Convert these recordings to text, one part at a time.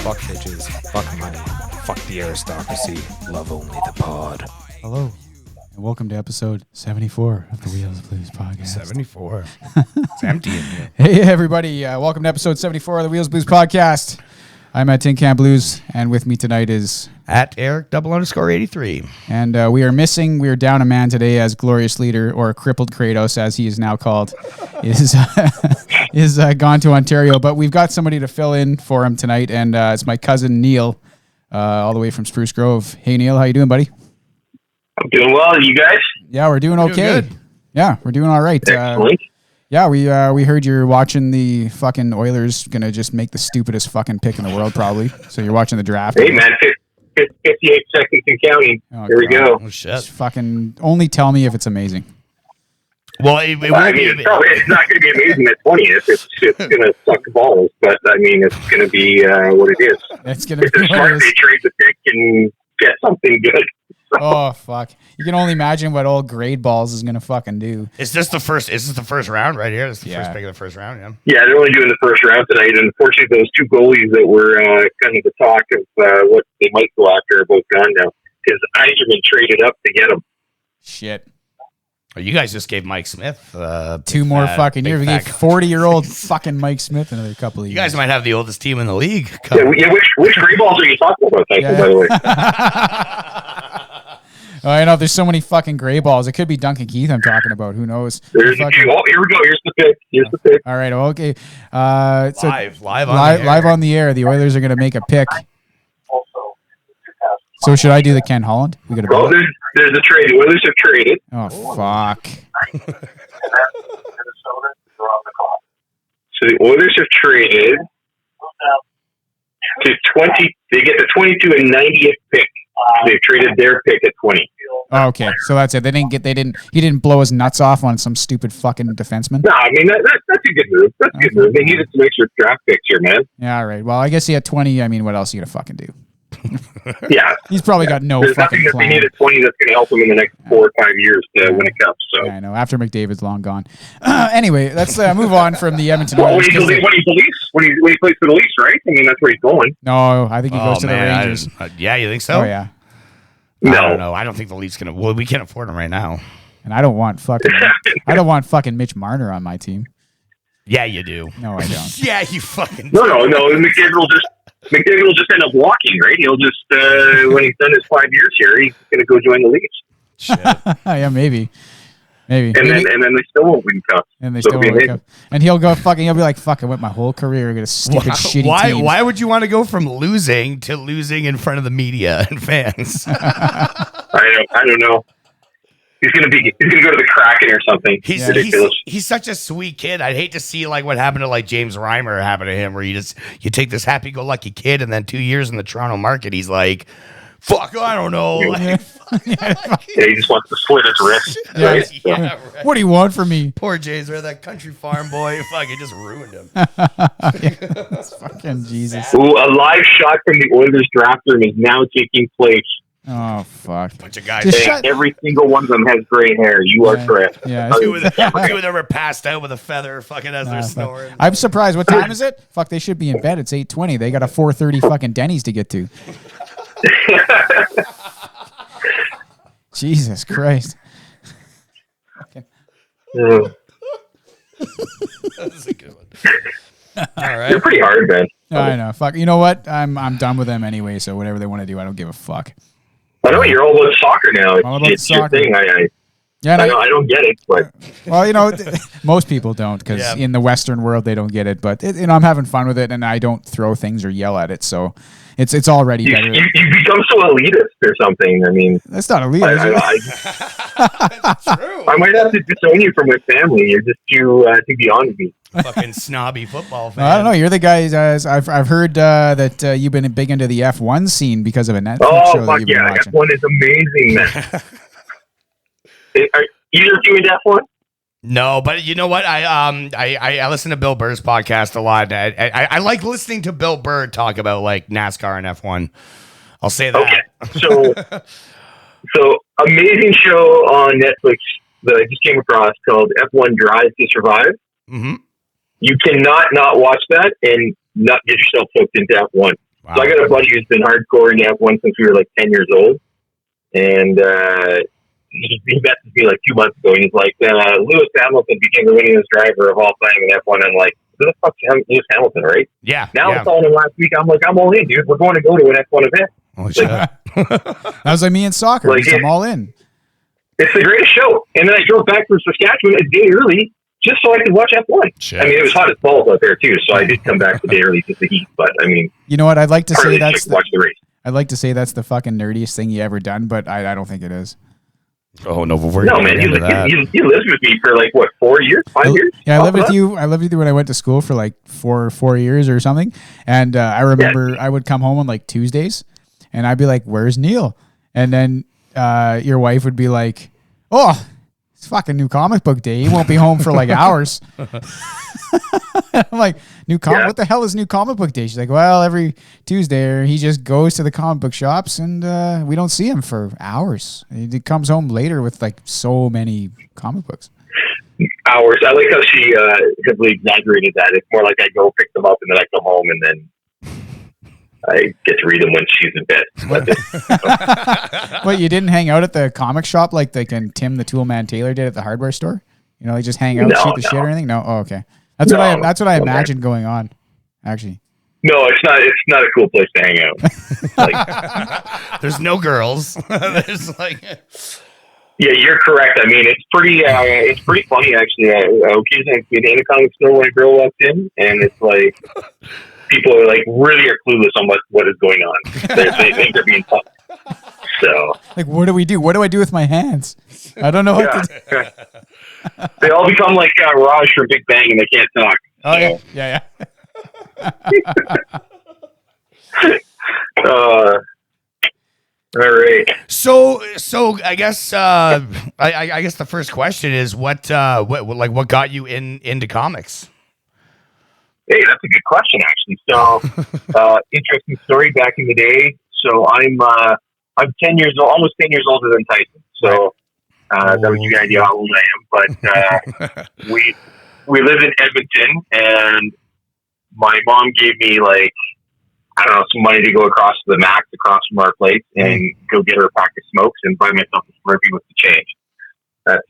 Fuck bitches, fuck money, fuck the aristocracy, love only the pod. Hello, and welcome to episode 74 of the Wheels Blues podcast. 74. It's empty in here. Hey, everybody. Welcome to episode 74 of the Wheels Blues podcast. I'm at Tin Can Blues, and with me tonight is... At Eric_83. And we are down a man today as glorious leader, or crippled Kratos, as he is now called, is gone to Ontario. But we've got somebody to fill in for him tonight, and it's my cousin Neil, all the way from Spruce Grove. Hey, Neil, how you doing, buddy? I'm doing well. You guys? Yeah, we're doing okay. Yeah, we're doing all right. Excellent. Yeah, we heard you're watching the fucking Oilers gonna just make the stupidest fucking pick in the world, probably. So you're watching the draft. Hey, man, 58 seconds and counting. Oh, Here we go. Oh, shit. Just fucking only tell me if it's amazing. Well, It's not going to be amazing at 20th. It's going to suck balls, but I mean, it's going to be what it is. It's gonna If be they're what smart, it they is. trade the pick and get something good. Oh fuck! You can only imagine what old grade balls is gonna fucking do. Is this the first round right here? This is the Yeah. first pick of the first round, yeah. Yeah, they're only doing the first round tonight. And unfortunately, those two goalies that were kind of the talk of what they might go after are both gone now. Because Eiserman traded up to get them. Shit. Oh, you guys just gave Mike Smith Two more fucking big years. We fat gave 40-year-old fucking Mike Smith another couple of years. You guys might have the oldest team in the league. Yeah, which gray balls are you talking about, Tyson, by the way? Oh, I know. There's so many fucking gray balls. It could be Duncan Keith I'm talking about. Who knows? Here we go. Here's the pick. All right. Okay. So Live on the air. The Oilers are going to make a pick. So should I do the Ken Holland? We got Well, there's a trade. The Oilers have traded. Oh fuck! So the Oilers have traded to 20. They get the 22 and 90th pick. They've traded their pick at 20. Oh, okay, so that's it. He didn't blow his nuts off on some stupid fucking defenseman. No, I mean that's a good move. That's a good move. They needed some extra draft picks here, man. Yeah, all right. Well, I guess he had 20. I mean, what else are you gonna fucking do? Yeah, He's probably got no there's fucking nothing that plan. they need at 20 that's going to help them in the next 4 or 5 years to win a cup. So. Yeah, I know. After McDavid's long gone. Anyway, let's move on from the Edmonton Well, Oilers. when he plays for the Leafs, right? I mean, that's where he's going. No, I think he goes to the Rangers. Yeah, you think so? Oh yeah. I don't know. I don't think the Leafs can. Well, we can't afford him right now. And I don't want fucking Mitch Marner on my team. Yeah, you do. No, I don't. Yeah, you fucking. No. McDavid will just end up walking, right? He'll just when he's done his 5 years here, he's going to go join the Leafs. Shit. Yeah, maybe. And then they still won't win cups. And they still won't wake up. And he'll be like, fuck, I went my whole career against stupid shitty teams. Why would you want to go from losing to losing in front of the media and fans? I don't know. He's gonna go to the Kraken or something. He's such a sweet kid. I'd hate to see like what happened to like James Reimer happen to him, where you take this happy-go-lucky kid, and then 2 years in the Toronto market, he's like, "Fuck, I don't know." Like, he just wants to slit his wrist. Yeah. Right? yeah, right. What do you want from me? Poor James, where that country farm boy, fucking just ruined him. Fucking Jesus. Ooh, a live shot from the Oilers draft room is now taking place. Oh, fuck. Bunch of guys. Just And every single one of them has gray hair. You are correct. Yeah. Two of them were passed out with a feather, fucking as they're snoring. I'm surprised. What time is it? Fuck, they should be in bed. It's 8:20. They got a 4:30 fucking Denny's to get to. Jesus Christ. That's a good one. All right. They're pretty hard, man. I know. Fuck. You know what? I'm done with them anyway. So whatever they want to do, I don't give a fuck. I know you're all about soccer now. All about It's your soccer. thing. I don't get it, but Well, most people don't because in the Western world they don't get it. But I'm having fun with it, and I don't throw things or yell at it. So it's already you better. become so elitist or something. I mean, That's not elite. Is it? True. I might have to disown you from my family. You're just too beyond me. Fucking snobby football fan. I don't know. You're the guy. I've heard that you've been big into the F1 scene because of a Netflix show Oh, that fuck you've been yeah. watching. F1 is amazing, man. Are either of you into F1? No, but you know what? I listen to Bill Burr's podcast a lot. I like listening to Bill Burr talk about like NASCAR and F1. I'll say that. Okay. So amazing show on Netflix that I just came across called F1 Drive to Survive. Mm-hmm. You cannot not watch that and not get yourself hooked into F1. Wow. So I got a buddy who's been hardcore in F1 since we were like 10 years old. And he messaged me like 2 months ago, and he's like, Lewis Hamilton became the winningest driver of all time in F1. I'm like, who the fuck's Lewis Hamilton, right? Yeah. Now I'm calling him last week. I'm like, I'm all in, dude. We're going to go to an F1 event. Oh, shit. That was like me in soccer. Like, I'm all in. It's the greatest show. And then I drove back from Saskatchewan a day early just so I could watch F1. Shit. I mean, it was hot as balls out there too, so I did come back the day early to the heat. But I mean, You know what? I'd like to say partly just watch the race. I'd like to say that's the fucking nerdiest thing you ever done, but I don't think it is. Oh no, we're No, gonna man, get into that. you lived with me for like what, 4 years, 5 years? Yeah, I lived with you. I lived with you when I went to school for like four years or something. And I remember I would come home on like Tuesdays, and I'd be like, "Where's Neil?" And then your wife would be like, "Oh, it's fucking new comic book day. He won't be home for like hours." I'm like, what the hell is new comic book day? She's like, well, every Tuesday he just goes to the comic book shops, and we don't see him for hours. He comes home later with like so many comic books. Hours. I like how she heavily exaggerated that. It's more like I go pick them up and then I come home and then I get to read them when she's in bed. What, you didn't hang out at the comic shop like Tim the Toolman Taylor did at the hardware store? You know, they just hang out, shoot the shit or anything? No? Oh, okay. That's what I imagined going on, actually. No, it's not. It's not a cool place to hang out. Like, there's no girls. There's like, yeah, you're correct. I mean, it's pretty funny actually. Occasionally, in a comic store when a girl walks in, and it's like people are like really are clueless on what is going on. They think they're being punked. So, like, what do we do? What do I do with my hands? I don't know what to do. They all become like Raj from Big Bang, and they can't talk. Oh yeah. All right. So I guess I guess the first question is what got you into comics? Hey, that's a good question, actually. So, interesting story back in the day. So I'm 10 years old, almost 10 years older than Tyson. So that would give you an idea how old I am. But we live in Edmonton, and my mom gave me some money to go across to the Max across from our place and go get her a pack of smokes and buy myself a Smurfy with the change. That's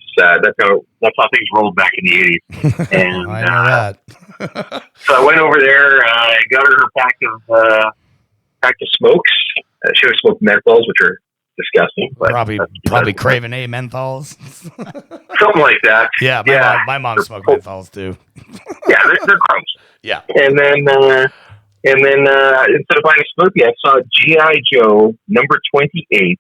how things rolled back in the 80s. And I know that. So I went over there, got her pack of smokes. She always smoked menthols, which are disgusting. But probably Craven A menthols. Something like that. Yeah, my mom smoked menthols too. Yeah, they're gross. Yeah. And then instead of buying a Smurfy, I saw G.I. Joe number 28,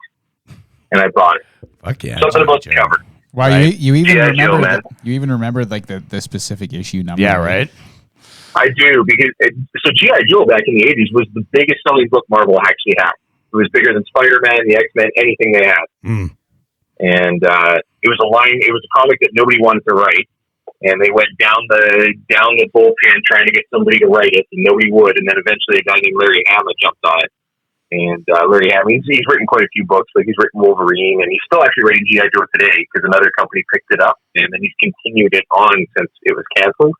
and I bought it. Fuck yeah. Something about the cover. Wow, right? you even G.I. remember Joe, you even remember like the specific issue number. Yeah, right. I do, because so G.I. Joe back in the 80s was the biggest selling book Marvel actually had. It was bigger than Spider-Man, the X-Men, anything they had. Mm. And it was a comic that nobody wanted to write. And they went down the bullpen trying to get somebody to write it, and nobody would. And then eventually a guy named Larry Hama jumped on it. And Larry Hama, he's written quite a few books. Like, he's written Wolverine, and he's still actually writing G.I. Joe today because another company picked it up. And then he's continued it on since it was canceled.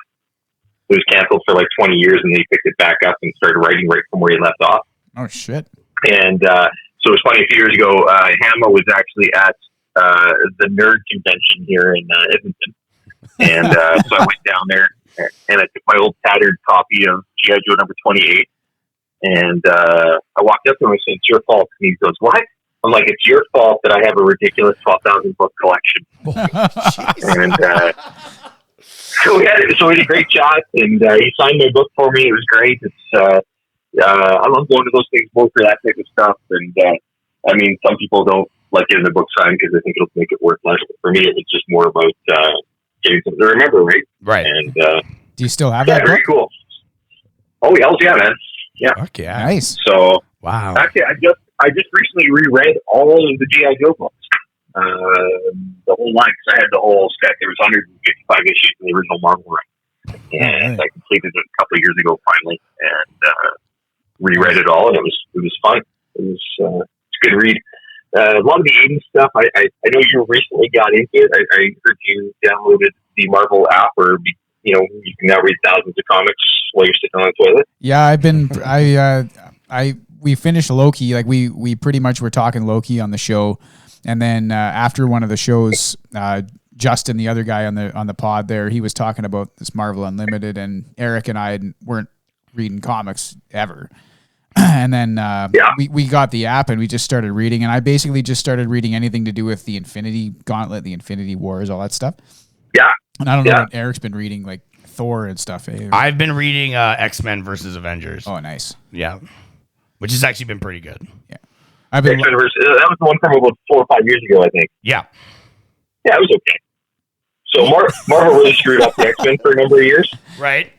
It was canceled for like 20 years, and then he picked it back up and started writing right from where he left off. Oh, shit. And so it was funny, a few years ago, Hama was actually at the nerd convention here in Edmonton. And so I went down there, and I took my old tattered copy of G.I. Joe number 28. And I walked up to him and said, "It's your fault." And he goes, "What?" I'm like, "It's your fault that I have a ridiculous 12,000 book collection." And so we had a great chat, and he signed my book for me. It was great. It's I love going to those things more for that type of stuff. And I mean, some people don't like getting the book signed because they think it'll make it worth less. But for me, it was just more about getting something to remember, right? Right. And do you still have that very book? cool. Oh, hell yeah, man. Yeah. Fuck yeah. Nice. So wow. actually, I just recently reread all of the G.I. Joe books, the whole line, because I had the whole set. There was 155 issues in the original Marvel run, and I completed it a couple of years ago finally, and reread it all, and it was fun. It's a good read. A lot of the 80s stuff, I know you recently got into it. I heard you downloaded the Marvel app, or you can now read thousands of comics while you're sitting on the toilet. Yeah, we finished Loki. Like we pretty much were talking Loki on the show, and then after one of the shows, Justin, the other guy on the pod there, he was talking about this Marvel Unlimited, and Eric and I weren't reading comics ever. And then we got the app and we just started reading, and I basically just started reading anything to do with the Infinity Gauntlet, the Infinity Wars, all that stuff. Yeah. And I don't know what Eric's been reading, like Thor and stuff. I've been reading X-Men versus Avengers. Oh, nice. Yeah. Which has actually been pretty good. Yeah. I've been X-Men versus, that was the one from about 4 or 5 years ago, I think. Yeah. Yeah, it was okay. So Marvel really screwed up the X-Men for a number of years. Right.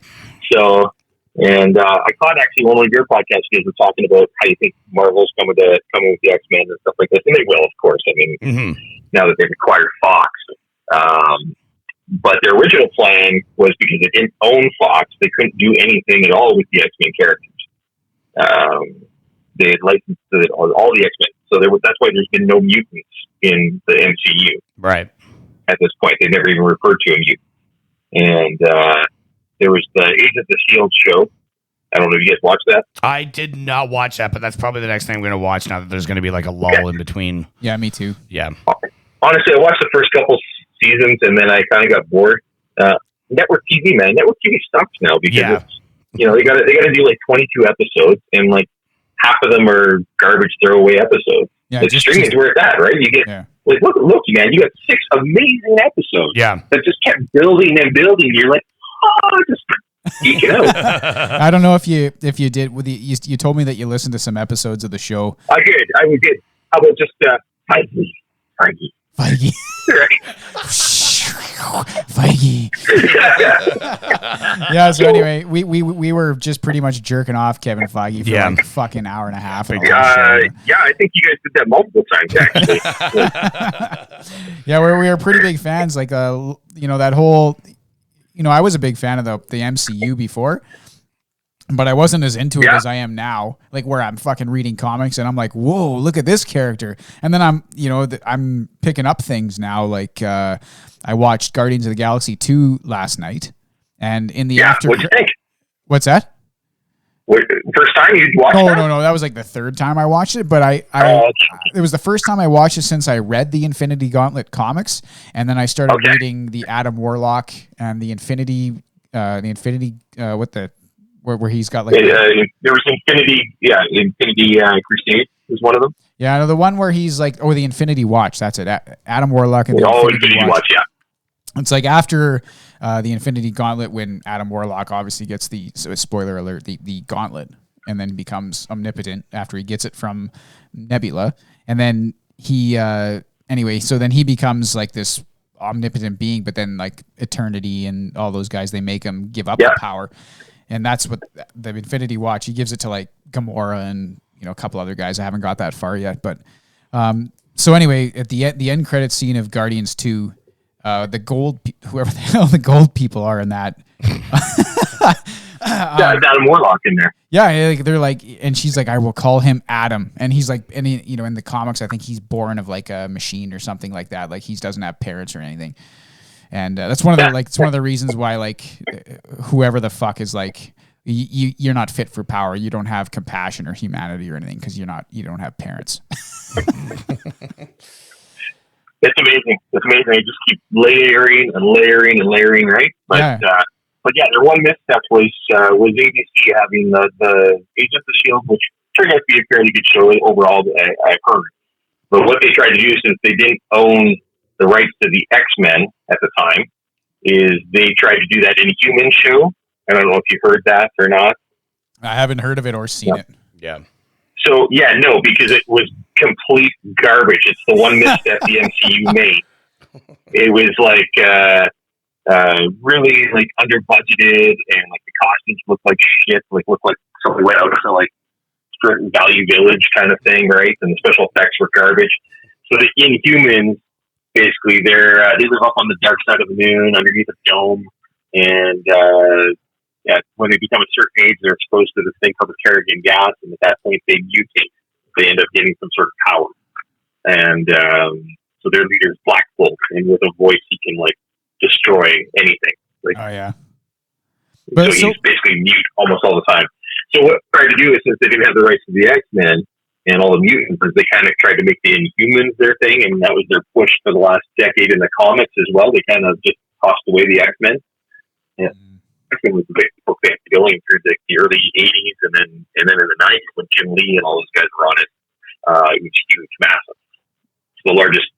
So, and I caught actually one of your podcasts you guys were talking about how you think Marvel's coming with the X-Men and stuff like this, and they will, of course. I mean, now that they've acquired Fox, but their original plan was because they didn't own Fox, they couldn't do anything at all with the X-Men characters. They had licensed all the X-Men, so that's why there's been no mutants in the MCU. Right. At this point, they never even referred to a mutant. And there was the Agents of S.H.I.E.L.D. show. I don't know if you guys watched that. I did not watch that, but that's probably the next thing I'm going to watch now that there's going to be like a lull in between. Yeah, me too. Yeah. Honestly, I watched the first couple seasons and then I kind of got bored. Network TV, man. Network TV sucks now because it's, they got to do like 22 episodes and like half of them are garbage throwaway episodes. Yeah, streaming is where it's at, right? You get like look at Loki, man. You got 6 amazing episodes. Yeah. That just kept building and building. You're like, just geek it out. I don't know if you did with you told me that you listened to some episodes of the show. I did. How about just Feige? Feige. Yeah. So anyway, we were just pretty much jerking off Kevin Feige for like a fucking hour and a half. I think you guys did that multiple times actually. Yeah, we were pretty big fans. Like that whole. I was a big fan of the MCU before, but I wasn't as into it as I am now. Like where I'm fucking reading comics and I'm like, whoa, look at this character. And then I'm picking up things now. Like I watched Guardians of the Galaxy 2 last night, and in the after. What'd you think? What's that? First time you watched it? No. That was like the third time I watched it, but it was the first time I watched it since I read the Infinity Gauntlet comics, and then I started reading the Adam Warlock and the Infinity, where he's got like there was Infinity Crusade was one of them. Yeah, no, the one where he's like, the Infinity Watch. That's it. Adam Warlock and the Infinity Watch. Yeah. It's like after the Infinity Gauntlet when Adam Warlock obviously gets spoiler alert, the gauntlet, and then becomes omnipotent after he gets it from Nebula. And then he, so then he becomes like this omnipotent being, but then like Eternity and all those guys, they make him give up the power. And that's what the Infinity Watch, he gives it to like Gamora and, a couple other guys. I haven't got that far yet. But so anyway, at the end credit scene of Guardians 2, the gold, whoever the hell the gold people are in that. Adam Warlock in there. Yeah, they're like, and she's like, I will call him Adam, and he's like, and in the comics, I think he's born of like a machine or something like that. Like he doesn't have parents or anything, and that's one of the it's one of the reasons why like whoever the fuck is like. You're not fit for power. You don't have compassion or humanity or anything because you don't have parents. It's amazing. It's amazing. You just keep layering and layering and layering, right? But their one misstep was ABC having the Agents of S.H.I.E.L.D., which turned out to be a fairly good show overall. I've heard, but what they tried to do since they didn't own the rights to the X-Men at the time is they tried to do that Inhuman show. I don't know if you heard that or not. I haven't heard of it or seen it. Yeah. So, no, because it was complete garbage. It's the one misstep the MCU made. It was like really like under budgeted, and like the costumes looked like shit. Like looked like somebody went out to like Value Village kind of thing, right? And the special effects were garbage. So the Inhumans, basically, they live up on the dark side of the moon underneath a dome, and when they become a certain age, they're exposed to this thing called the Carrigan gas, and at that point, they mutate. They end up getting some sort of power, and so their leader is Black Bolt, and with a voice, he can like destroy anything. Like, oh yeah. But so he's basically mute almost all the time. So what they tried to do is, since they didn't have the rights to the X-Men and all the mutants, they kind of tried to make the Inhumans their thing, and that was their push for the last decade in the comics as well. They kind of just tossed away the X-Men. Yeah. X-Men was a big billing through the early 80s, and then in the 90s when Jim Lee and all those guys were on it, it was huge, massive. It's the largest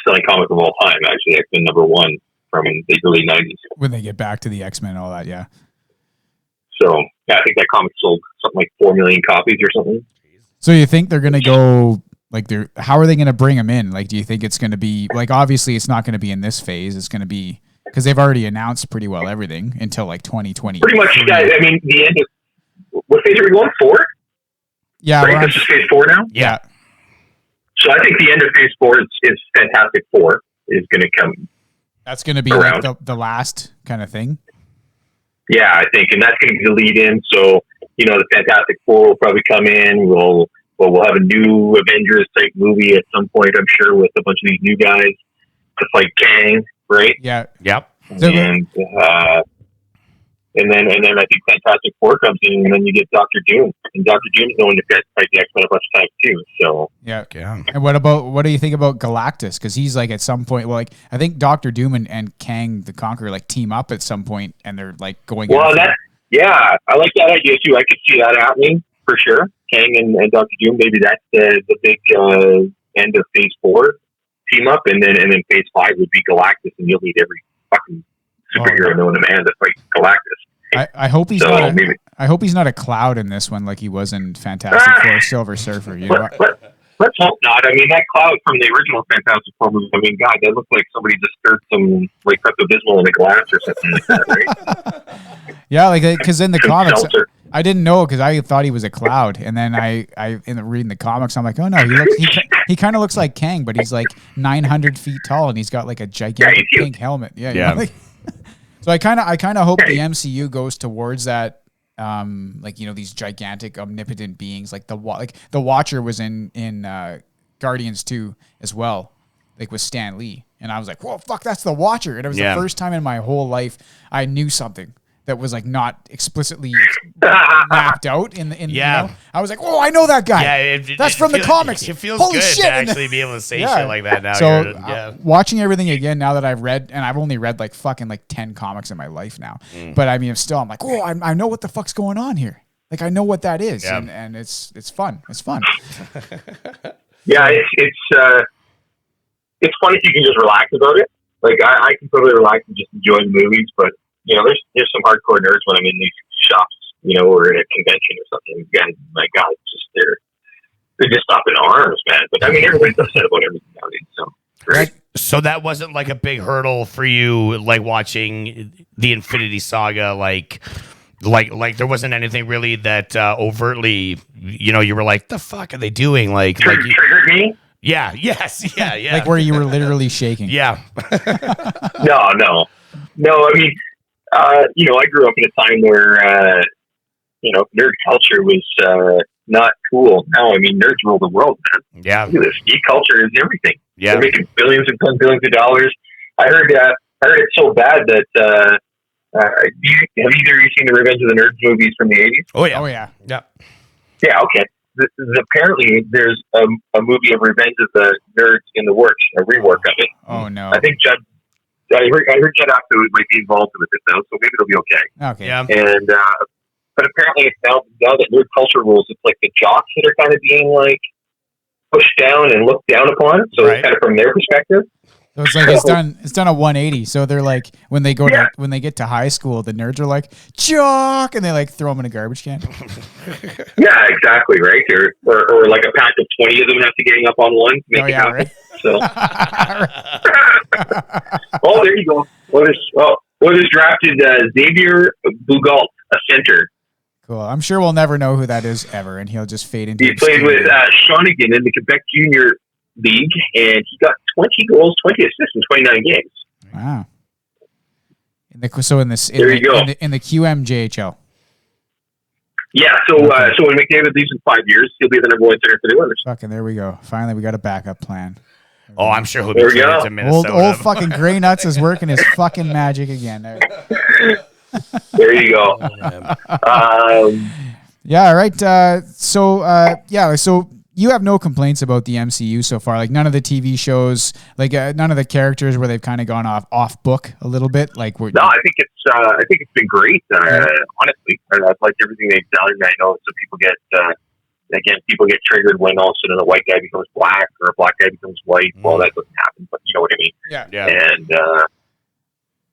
selling comic of all time, actually. X-Men #1 from the early 90s. When they get back to the X-Men and all that, yeah. So, yeah, I think that comic sold something like 4 million copies or something. So you think they're going to go, like, how are they going to bring them in? Like, do you think it's going to be, like, obviously it's not going to be in this phase. It's going to be, because they've already announced pretty well everything until, like, 2020. Pretty much, I mean, the end of, what phase are we going? 4? Yeah. Right, this is phase 4 now? Yeah. So I think the end of phase 4 is Fantastic Four is going to come. That's going to be around. like the last kind of thing. Yeah, I think, and that's going to be the lead in. So, the Fantastic Four will probably come in. We'll have a new Avengers type movie at some point, I'm sure, with a bunch of these new guys to fight Kang, right? Yeah. Yep. And then I think Fantastic Four comes in, and then you get Doctor Doom, and Doctor Doom's going to fight the X-Men a bunch of times too. So yeah. And what do you think about Galactus? Because he's like at some point, well, like I think Doctor Doom and Kang the Conqueror like team up at some point, and they're like going. Well, I like that idea too. I could see that happening for sure. Kang and Doctor Doom, maybe that's the big end of phase 4 team up, and then phase 5 would be Galactus, and you'll need every fucking superhero known to man to fight Galactus. I hope he's I hope he's not a Cloud in this one like he was in Fantastic Four Silver Surfer. Let's hope not. I mean, that Cloud from the original Fantastic Four movie, I mean, God, that looked like somebody just stirred some like Pepto-Bismol in a glass or something like that, right? Yeah, like because in the comics, I didn't know because I thought he was a Cloud, and then I reading the comics, I'm like, oh no, he kind of looks like Kang, but he's like 900 feet tall and he's got like a gigantic pink helmet. Yeah. So I kind of hope the MCU goes towards that, these gigantic omnipotent beings, like the Watcher was in Guardians 2 as well, like with Stan Lee, and I was like, whoa, fuck, that's the Watcher, and it was the first time in my whole life I knew something that was like not explicitly mapped out in I was like, oh, I know that guy. Yeah, that's from the comics. It feels Holy good shit. to actually be able to say shit like that now. So watching everything again now that I've read, and I've only read like fucking like 10 comics in my life now, but I mean, I'm like, oh, I know what the fuck's going on here. Like I know what that is, and it's fun. It's fun. Yeah, it's fun if you can just relax about it. Like I can totally relax and just enjoy the movies, but there's some hardcore nerds when I'm in these shops, or at a convention or something. Again, my God, it's just they're just up in arms, man. But I mean, everybody's upset about everything nowadays. So great. So that wasn't like a big hurdle for you, like watching the Infinity Saga, like there wasn't anything really that overtly, you were like, the fuck are they doing? Triggered me. Yeah. Yes. Yeah. Like where you were literally shaking. Yeah. No. I mean. I grew up in a time where, nerd culture was not cool. Now, I mean, nerds rule the world, man. Yeah. Look at this. Geek culture is everything. Yeah. They're making billions and billions of dollars. I heard it so bad that, have either of you seen the Revenge of the Nerds movies from the 80s? Oh, yeah. Yeah. Yeah, okay. Apparently, there's a movie of Revenge of the Nerds in the works, a rework of it. Oh, no. I think I heard Judd Apatow might be involved with it now, so maybe it'll be okay. Okay. Yeah. And but apparently, it's now that nerd culture rules, it's like the jocks that are kind of being like pushed down and looked down upon. So it's kind of from their perspective. So it's like it's done a 180. So they're like when they get to high school, the nerds are like jock, and they like throw them in a garbage can. Yeah, exactly, right. Or like a pack of 20 of them have to gang up on one to make it happen. Right. So, there you go. What is drafted Xavier Bugault, a center. Cool. I'm sure we'll never know who that is ever, and he'll just fade into. He played with Shawnigan in the Quebec Junior League, and he got 20 goals, 20 assists in 29 games. Wow. In the QMJHL. Yeah, so when McDavid leaves in 5 years, he'll be the number 1 center for the Oilers. Fucking there we go. Finally, we got a backup plan. Oh, I'm sure he'll be traded to Minnesota. Old fucking Grey Nuts is working his fucking magic again. There you go. Yeah, right. So you have no complaints about the MCU so far. Like none of the TV shows, like none of the characters where they've kind of gone off book a little bit. Like No, I think it's been great. Honestly, I've liked everything they've done. I know some people get people get triggered when all of a sudden a white guy becomes black or a black guy becomes white. Well, that doesn't happen, but you know what I mean. Yeah. And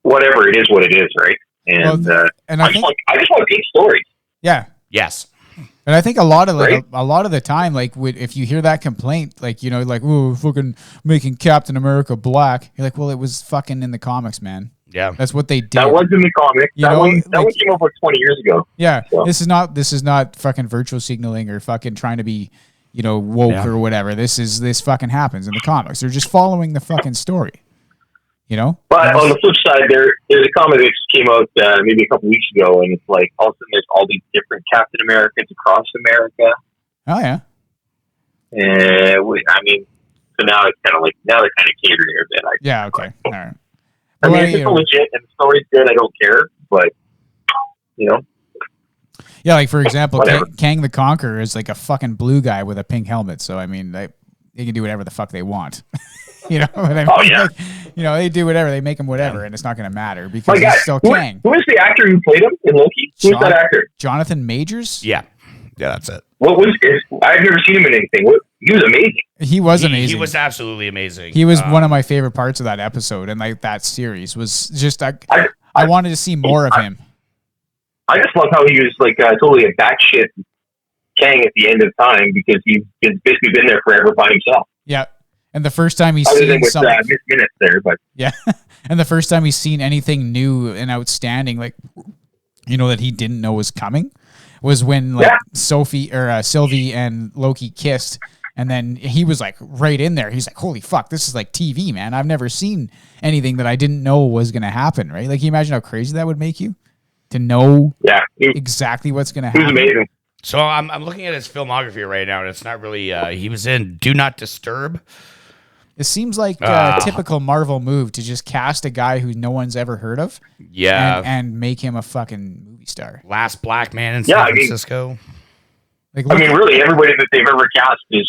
whatever it is, what it is, right? And I just want good stories. Yeah. Yes. And I think a lot of the time, like if you hear that complaint, like like, oh, fucking making Captain America black, you're like, well, it was fucking in the comics, man. Yeah, that's what they did. That was in the comics. That one came up like 20 years ago. Yeah, so. This is not fucking virtual signaling or fucking trying to be, woke or whatever. This fucking happens in the comics. They're just following the fucking story. But on the flip side, there's a comic that just came out maybe a couple weeks ago, and it's like all of a sudden there's all these different Captain Americans across America. Oh yeah. So now it's kind of like they're kind of catering a bit. Yeah. Okay. All right. I mean, if it's legit and the story's good, I don't care. But Yeah, like for example, Kang the Conqueror is like a fucking blue guy with a pink helmet. So I mean, they can do whatever the fuck they want. You know what I mean? Oh yeah. Like, they do whatever. They make him whatever, and it's not going to matter because he's still Kang. Who is the actor who played him in Loki? Who's that actor? Jonathan Majors? Yeah, that's it. What was his? I've never seen him in anything. He was amazing. He was amazing. He was absolutely amazing. He was one of my favorite parts of that episode, and like that series was just I wanted to see more of him. I just love how he was like totally a batshit Kang at the end of time because he's basically been there forever by himself. Yeah. And the first time he's seen something, minutes there, but yeah, and the first time he's seen anything new and outstanding, like that he didn't know was coming, was when Sylvie and Loki kissed, and then he was like right in there. He's like, "Holy fuck, this is like TV, man! I've never seen anything that I didn't know was going to happen." Right? Like, can you imagine how crazy that would make you to know exactly what's going to happen? It was amazing. So I'm looking at his filmography right now, and it's not really. He was in Do Not Disturb. It seems like a typical Marvel move to just cast a guy who no one's ever heard of. Yeah. And make him a fucking movie star. Last black man in San Francisco. Really, everybody that they've ever cast is,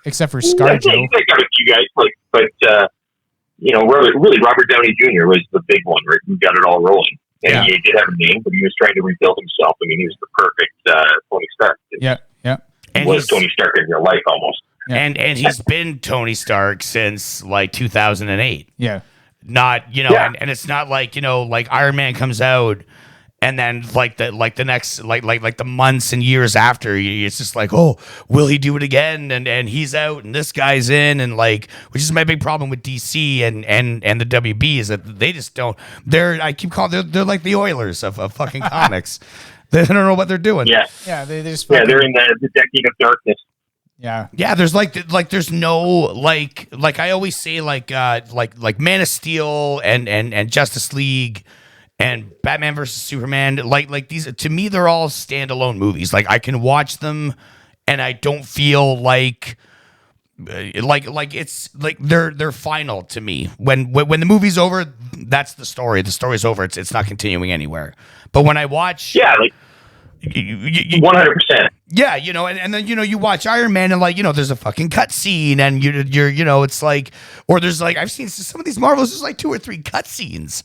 except for ScarJo. They got a few guys, but really, Robert Downey Jr. was the big one, right? Who got it all rolling. And he did have a name, but he was trying to rebuild himself. I mean, he was the perfect Tony Stark. Yeah. And he was Tony Stark in real life almost. Yeah. And he's been Tony Stark since like 2008. Yeah. Not, and it's not like, like Iron Man comes out and then the next the months and years after, it's just like, oh, will he do it again? And he's out and this guy's in, and which is my big problem with DC and the WB is that they just don't. They're like the Oilers of fucking comics. They don't know what they're doing. Yeah. Yeah. They're in the decade of darkness. Yeah. Yeah, there's there's no like I always say like Man of Steel and Justice League and Batman versus Superman, like these, to me they're all standalone movies. Like I can watch them and I don't feel like it's like they're final to me. When the movie's over, that's the story. The story's over. It's not continuing anywhere. But when I watch 100%. Yeah, and then you watch Iron Man and there's a fuking cut scene and you're it's like, or there's like, I've seen some of these Marvels, there's like 2 or 3 cut scenes.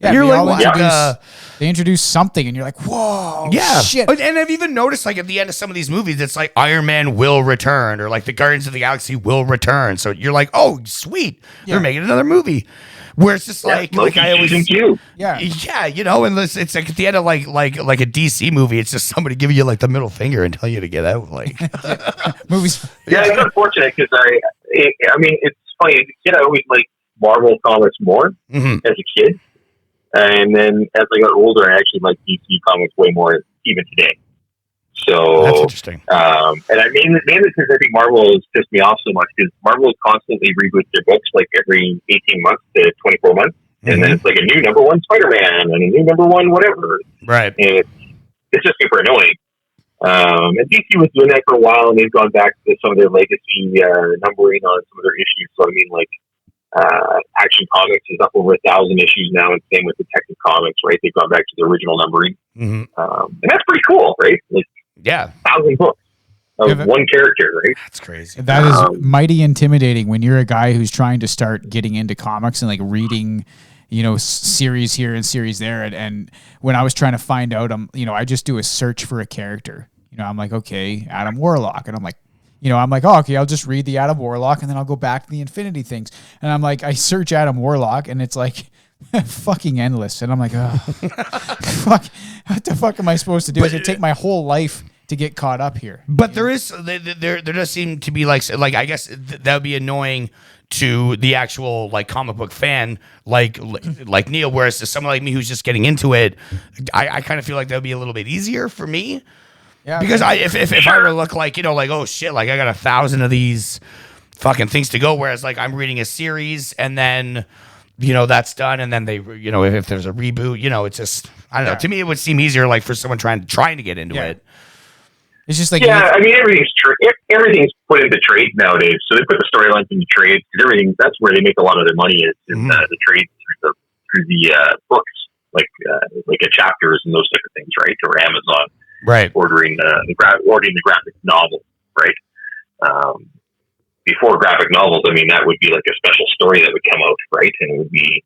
Yeah, you're like, they introduce something and you're like, whoa, shit. And I've even noticed like at the end of some of these movies, it's like Iron Man will return, or like the Guardians of the Galaxy will return. So you're like, oh, sweet, they're making another movie. Where it's just like I always, and it's like at the end of like a DC movie, it's just somebody giving you like the middle finger and telling you to get out. Like movies. Yeah, it's unfortunate because I mean, it's funny. As a kid, I always liked Marvel comics more as a kid, and then as I got older, I actually like DC comics way more even today. So that's interesting. And I mainly because I think Marvel has pissed me off so much because Marvel constantly reboots their books like every 18 months to 24 months. And then it's like a new number 1 Spider-Man and a new number 1 whatever. Right. And it's just super annoying. And DC was doing that for a while, and they've gone back to some of their legacy numbering on some of their issues. So I mean, like Action Comics is up over 1,000 issues now, and same with Detective Comics, right? They've gone back to the original numbering, and that's pretty cool, right? Like Yeah. 1,000 books of one character, right? That's crazy. That is mighty intimidating when you're a guy who's trying to start getting into comics and like reading, series here and series there. And when I was trying to find out, I just do a search for a character. I'm like, okay, Adam Warlock. And I'm like, oh, okay, I'll just read the Adam Warlock and then I'll go back to the Infinity things. And I'm like, I search Adam Warlock and it's like fucking endless. And I'm like, oh, fuck, what the fuck am I supposed to do? Is it take my whole life to get caught up here? But there does seem to be like I guess that would be annoying to the actual like comic book fan like Neil, whereas to someone like me who's just getting into it, I kind of feel like that would be a little bit easier for me. Yeah, because if I were to look like oh shit, like I got 1,000 of these fucking things to go, whereas like I'm reading a series and then that's done, and then they if there's a reboot, it's just I don't know. To me, it would seem easier like for someone trying to get into it. It's just like I mean everything's put into trade nowadays, so they put the storylines into trade because everything that's where they make a lot of their money is in the trade through the books like a chapters and those type of things, right? Or Amazon. Right, ordering the graphic novel, right? Before graphic novels, I mean that would be like a special story that would come out, right? And it would be,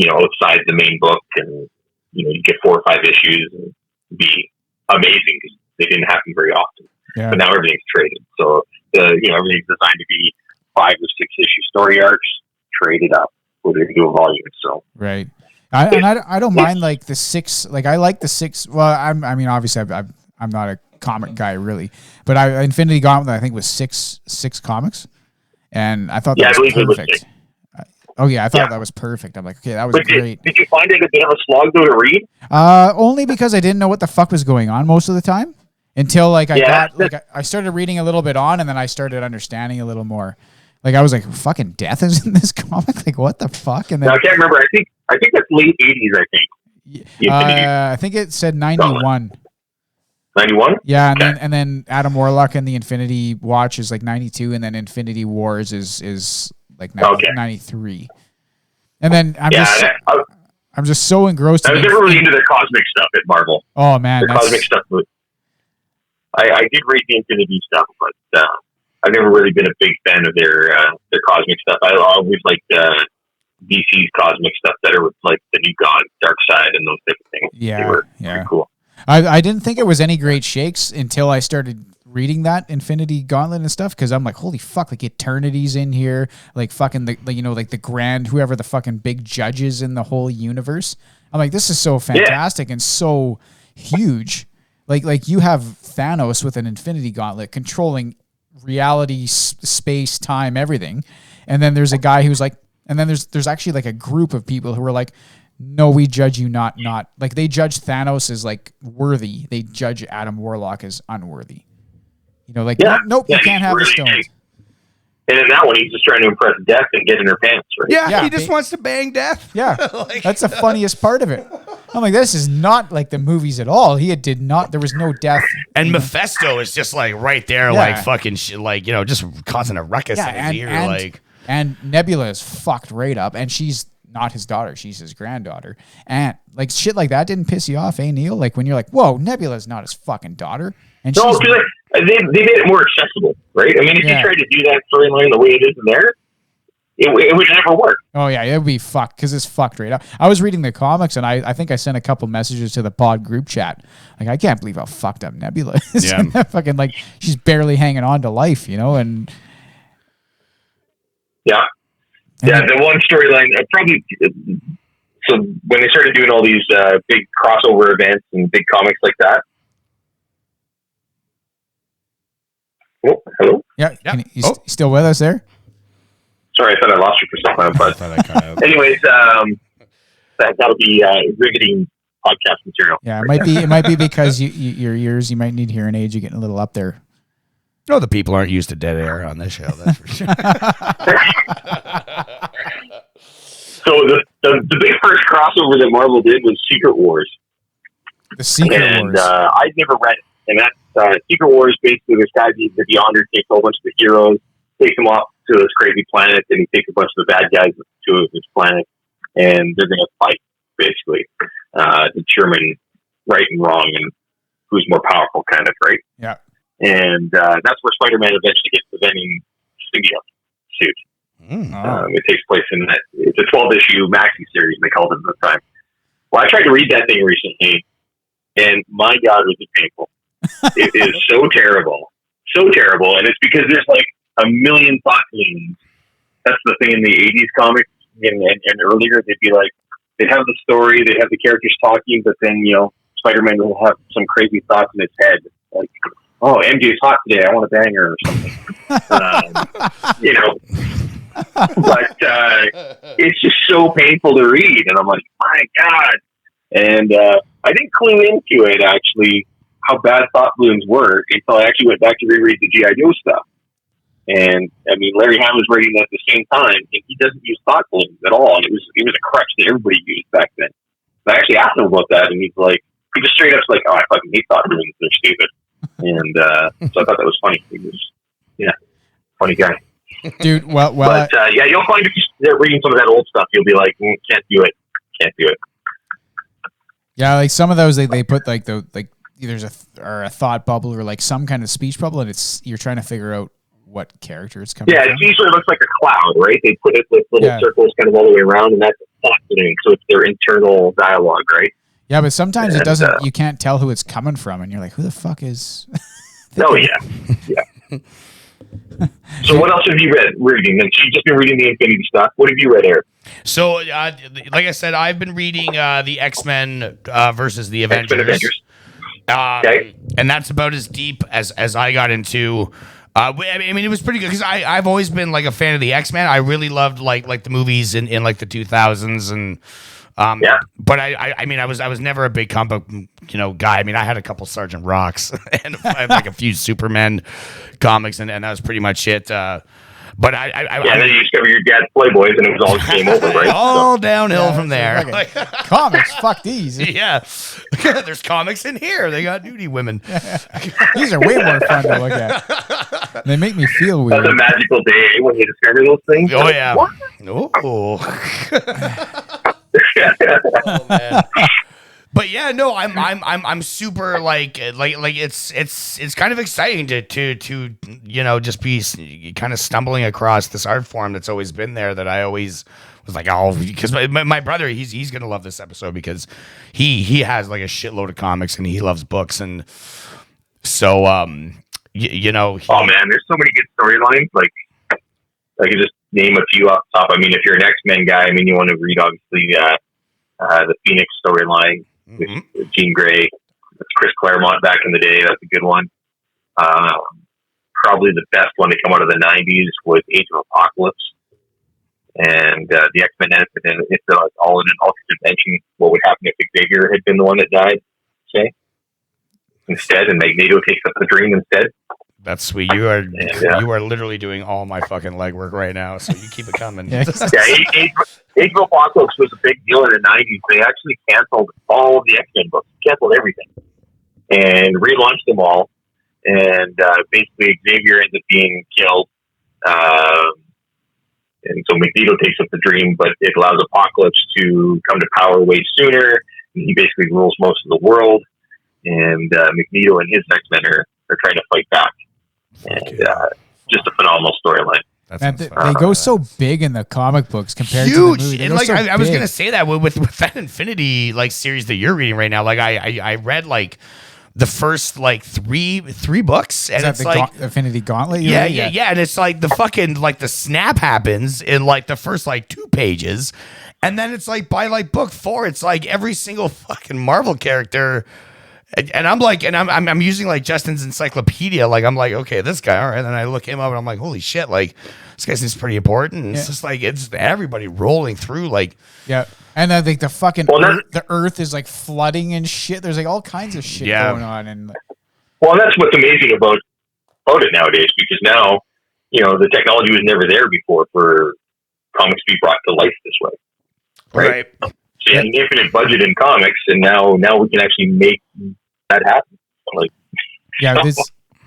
outside the main book, and you get 4 or 5 issues, and it'd be amazing because they didn't happen very often. Yeah. But now everything's traded, so everything's designed to be 5 or 6 issue story arcs, traded up, put it into a volume. So right. I don't mind like the 6. Like I like the 6. Well, I mean, obviously, I'm not a comic guy really, but Infinity Gauntlet I think was six comics, and I thought that was perfect. I thought that was perfect. I'm like, okay, that was great. Did you find it a bit of a slog though to read? Only because I didn't know what the fuck was going on most of the time until like I started reading a little bit on, and then I started understanding a little more. Like I was like, fucking death is in this comic. Like what the fuck? And then I can't remember. I think it's late 80s. I think. I think it said 91. 91? Yeah, and then Adam Warlock and the Infinity Watch is like 92, and then Infinity Wars is like 93. And then I'm just so engrossed. I was never really into their cosmic stuff at Marvel. Oh man, their cosmic stuff. I did read the Infinity stuff, but I've never really been a big fan of their cosmic stuff. I always liked DC's cosmic stuff better with like the New God, Dark Side, and those type of things. Yeah, they were pretty cool. I didn't think it was any great shakes until I started reading that Infinity Gauntlet and stuff, because I'm like, holy fuck, like Eternity's in here, like fucking like the grand whoever the fucking big judges in the whole universe. I'm like, this is so fantastic and so huge. Like you have Thanos with an Infinity Gauntlet controlling reality, space, time, everything, and then there's a guy who's like, and then there's actually like a group of people who are like, no, we judge you not like they judge Thanos as like worthy. They judge Adam Warlock as unworthy. Nope, you can't have the stones. And in that one, he's just trying to impress Death and get in her pants, right? Yeah, he just wants to bang Death. Yeah, that's the funniest part of it. I'm like, this is not like the movies at all. There was no death. And Mephisto is just like right there, like fucking shit, like, just causing a ruckus in his ear. And Nebula is fucked right up, and she's not his daughter, she's his granddaughter. And like shit like that didn't piss you off, eh, Neil? Like when you're like, whoa, Nebula's not his fucking daughter. And no, because they made it more accessible, right? I mean, if you tried to do that storyline the way it is in there, it would never work. Oh yeah, it would be fucked because it's fucked right up. I was reading the comics, and I think I sent a couple messages to the pod group chat. Like, I can't believe how fucked up Nebula is. Yeah. Fucking like she's barely hanging on to life, and yeah. Yeah, the one storyline, probably, so when they started doing all these big crossover events and big comics like that. Oh, hello? Yeah, you still with us there? Sorry, I thought I lost you for some time, but anyways, that'll be riveting podcast material. Yeah, it might be because your ears, you might need hearing aids, you're getting a little up there. No, the people aren't used to dead air on this show, that's for sure. So the big first crossover that Marvel did was Secret Wars. The Secret Wars. And I'd never read it. And that's Secret Wars, basically this guy, the Beyonder, takes a whole bunch of the heroes, takes them off to this crazy planet, and he takes a bunch of the bad guys to this planet, and they're going to fight, basically, determine right and wrong. And who's more powerful, kind of, right? Yeah. And that's where Spider-Man eventually gets the Venom symbiote suit. It takes place in that. It's a 12-issue maxi series, they called it at the time. Well, I tried to read that thing recently, and my God, was it painful. It is so terrible. So terrible. And it's because there's like a million thought leans. That's the thing in the 80s comics and earlier. They'd have the story, they'd have the characters talking, but then, Spider-Man will have some crazy thoughts in his head. Like, oh, MJ's hot today, I want to bang her or something. But it's just so painful to read. And I'm like, my God. And I didn't clue into it, actually, how bad thought balloons were until I actually went back to reread the G.I. Joe stuff. And I mean, Larry Hama was writing that at the same time, and he doesn't use thought balloons at all. And it was a crutch that everybody used back then. I actually asked him about that, and he just straight up like, "Oh, I fucking hate thought balloons. They're stupid." And so I thought that was funny. He was, funny guy, dude. Well, but you'll find if you start reading some of that old stuff, you'll be like, "Can't do it. Can't do it." Yeah, like some of those they put there's a thought bubble or like some kind of speech bubble, and you're trying to figure out what character it's coming from. Yeah, it usually looks like a cloud, right? They put it with little circles kind of all the way around, and that's a thought balloon, so it's their internal dialogue, right? Yeah, but sometimes it doesn't. You can't tell who it's coming from, and you're like, "Who the fuck is?" Oh yeah. So what else have you reading? And she's just been reading the Infinity stuff. What have you read, Eric? So, like I said, I've been reading the X-Men versus the Avengers. X-Men Avengers. Okay. And that's about as deep as I got into. I mean, it was pretty good because I've always been like a fan of the X-Men. I really loved like the movies in like the 2000s and. But I mean, I was never a big comic book, guy. I mean, I had a couple Sergeant Rocks and I had like a few Superman comics, and that was pretty much it. But then you discover your dad's Playboys, and it was all game over, right? All downhill from there. Comics, fuck these. Yeah, there's comics in here. They got nudie women. These are way more fun to look at. They make me feel weird. That's a magical day when you discover those things. Oh yeah. What? Oh man. But yeah, no, I'm super like it's kind of exciting to just be kind of stumbling across this art form that's always been there that I always was like, oh, because my brother he's gonna love this episode because he has like a shitload of comics and he loves books, and so oh man, there's so many good storylines. Like I could just name a few off the top. I mean, if you're an X-Men guy, I mean, you want to read obviously the Phoenix storyline. With Jean Grey. That's Chris Claremont back in the day. That's a good one. Probably the best one to come out of the 90s was Age of Apocalypse. And the X-Men ended if they're all in an alternate dimension, what would happen if Xavier had been the one that died, say? Instead, and Magneto takes up the dream instead. That's sweet. You are literally doing all my fucking legwork right now, so you keep it coming. Age of Apocalypse was a big deal in the 90s. They actually canceled all of the X-Men books, canceled everything, and relaunched them all. And basically, Xavier ends up being killed. And so Magneto takes up the dream, but it allows Apocalypse to come to power way sooner. And he basically rules most of the world. And Magneto and his X-Men are trying to fight back. And just a phenomenal storyline. Man, they go so big in the comic books compared huge. To the movie. And like I was gonna say that with that Infinity like series that you're reading right now. Like I read like the first like three books, and it's like Infinity Gauntlet. Yeah, and it's like the fucking like the snap happens in like the first like 2 pages, and then it's like by like book 4, it's like every single fucking Marvel character. And I'm like, and I'm using like Justin's encyclopedia. Like I'm like, okay, this guy, all right. And then I look him up, and I'm like, holy shit, like this guy seems pretty important. And it's just like it's everybody rolling through, like And I think the fucking the Earth is like flooding and shit. There's like all kinds of shit going on, and that's what's amazing about it nowadays, because now the technology was never there before for comics to be brought to life this way, right? So you have an infinite budget in comics, and now we can actually make that happen. Like,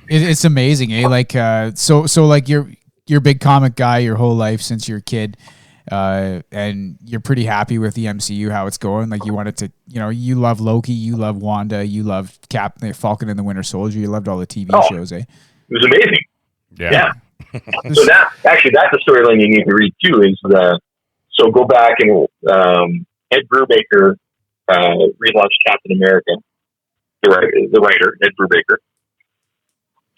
it's amazing, eh? Like, so like you're a big comic guy your whole life since you're a kid. and you're pretty happy with the MCU, how it's going. Like you wanted to, you love Loki, you love Wanda, you love Falcon and the Winter Soldier, you loved all the TV shows, eh? It was amazing. Yeah. So that's the storyline you need to read too. So go back and Ed Brubaker relaunched Captain America, the writer Ed Brubaker,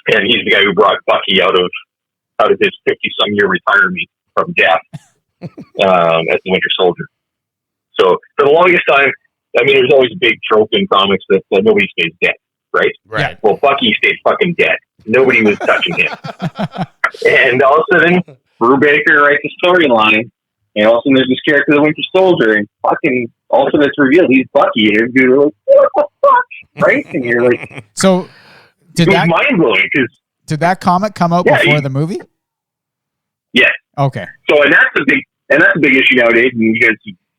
and he's the guy who brought Bucky out of his 50-some year retirement from death as the Winter Soldier. So for the longest time, I mean, there's always a big trope in comics that nobody stays dead, right? Right. Well, Bucky stayed fucking dead. Nobody was touching him. And all of a sudden, Brubaker writes a storyline, and all of a sudden there's this character, the Winter Soldier, and fucking all of a sudden it's revealed he's Bucky, and you're like, what the fuck, right? And you're like, so it was mind blowing because did that comic come out before the movie? Yeah. Okay. So and that's a big issue nowadays, and you guys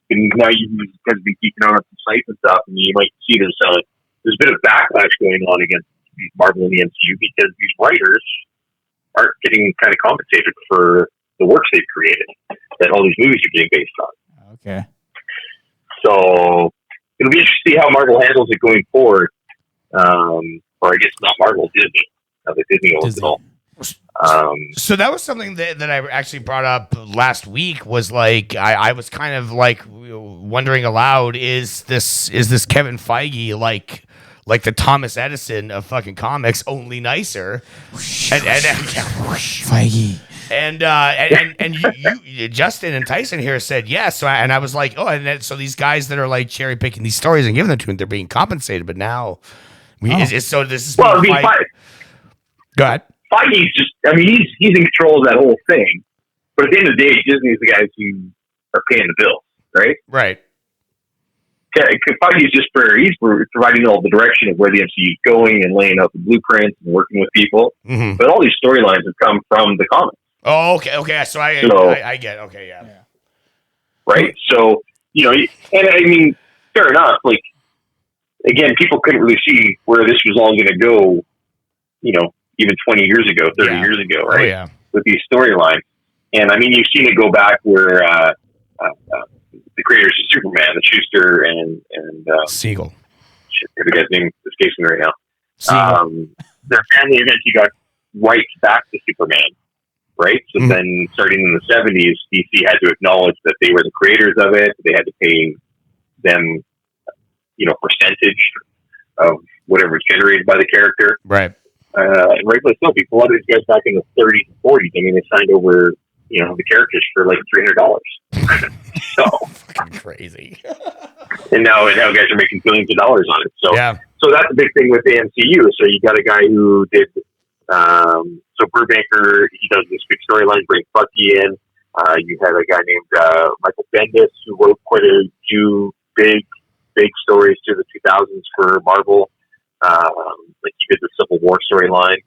have been keeping on some sites and stuff, and you might see there's a bit of backlash going on against Marvel and the MCU because these writers aren't getting kind of compensated for the works they've created that all these movies are being based on. Okay. So it'll be interesting to see how Marvel handles it going forward. Or I guess not Marvel, Disney. The Disney owns it all. So that was something that I actually brought up last week. Was like I was kind of like wondering aloud: is this Kevin Feige like the Thomas Edison of fucking comics, only nicer? And Feige. And you, Justin and Tyson here said yes. So I was like, oh, and so these guys that are like cherry picking these stories and giving them to him, they're being compensated. But now, so this is well. I mean, go ahead. Feige's just, I mean, he's in control of that whole thing. But at the end of the day, Disney's the guys who are paying the bills, right? Right. Feige's just he's providing all the direction of where the MCU is going and laying out the blueprints and working with people. Mm-hmm. But all these storylines have come from the comics. Oh, okay. So I get, okay, yeah. Right? So, and I mean, fair enough. Like, again, people couldn't really see where this was all going to go, even 20 years ago, 30 years ago, right? Oh, yeah. With these storylines. And I mean, you've seen it go back where the creators of Superman, the Schuster and Siegel. The guy's name escapes me right now. Siegel. Their family eventually got rights back to Superman, right? So then starting in the 70s, DC had to acknowledge that they were the creators of it. They had to pay them, percentage of whatever was generated by the character. Right. And rightfully so, because a lot of these guys back in the 30s and 40s, I mean, they signed over, the characters for like $300. So fucking crazy. and now guys are making billions of dollars on it. So yeah. So that's a big thing with the MCU. So you got a guy who did, so Brubaker, he does this big storyline, brings Bucky in. You had a guy named Michael Bendis who wrote quite a few big stories through the 2000s for Marvel. Like he did the Civil War storyline,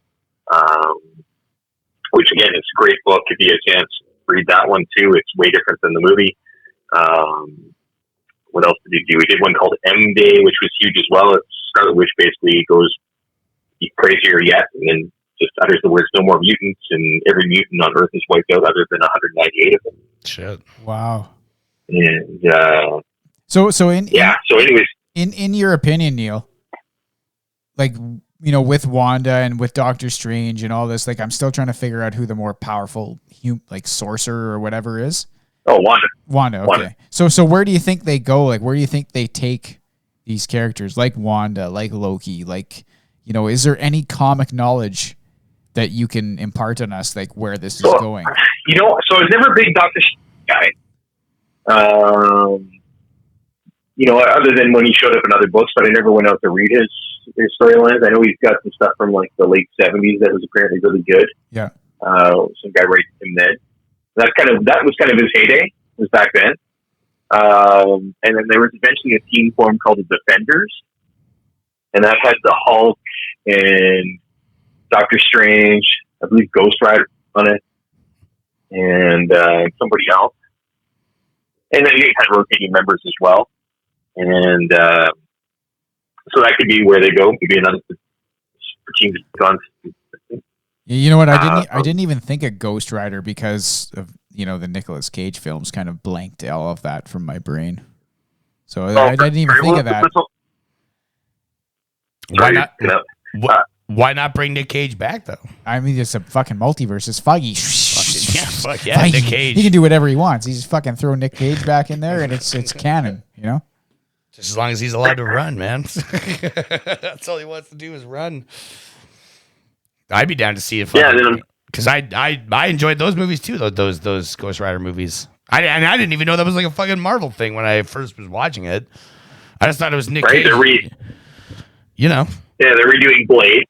which again, it's a great book. If you get a chance, read that one too. It's way different than the movie. What else did he do? He did one called M Day, which was huge as well. It's Scarlet Witch basically goes crazier yet, and then just utters the words "no more mutants," and every mutant on Earth is wiped out, other than 198 of them. Shit! Wow. And so anyways, in your opinion, Neil, like with Wanda and with Doctor Strange and all this, like I'm still trying to figure out who the more powerful sorcerer or whatever is. Oh, Wanda. Okay. Wanda. So where do you think they go? Like, where do you think they take these characters, like Wanda, like Loki, like is there any comic knowledge that you can impart on us, like where this is going? So I was never a big Doctor Strange guy. Other than when he showed up in other books, but I never went out to read his storylines. I know he's got some stuff from like the late 70s that was apparently really good. Yeah. Some guy writes him then. That was kind of his heyday, was back then. And then there was eventually a team formed called the Defenders, and that had the Hulk and Doctor Strange, I believe Ghost Rider on it, and somebody else. And then you had rotating members as well. And so that could be where they go. It could be another team that's gone. You know what? I didn't even think of Ghost Rider because of the Nicolas Cage films kind of blanked all of that from my brain. So I didn't even think of that. Why not? Why not bring Nick Cage back though? I mean, it's a fucking multiverse. It's Feige. Yeah, fuck yeah, Feige. Nick Cage. He can do whatever he wants. He's just fucking throw Nick Cage back in there, and it's canon. Just as long as he's allowed to run, man. That's all he wants to do is run. I'd be down to see it. Yeah, because I enjoyed those movies too. Those Ghost Rider movies. I didn't even know that was like a fucking Marvel thing when I first was watching it. I just thought it was Nick Cage. Yeah, they're redoing Blade.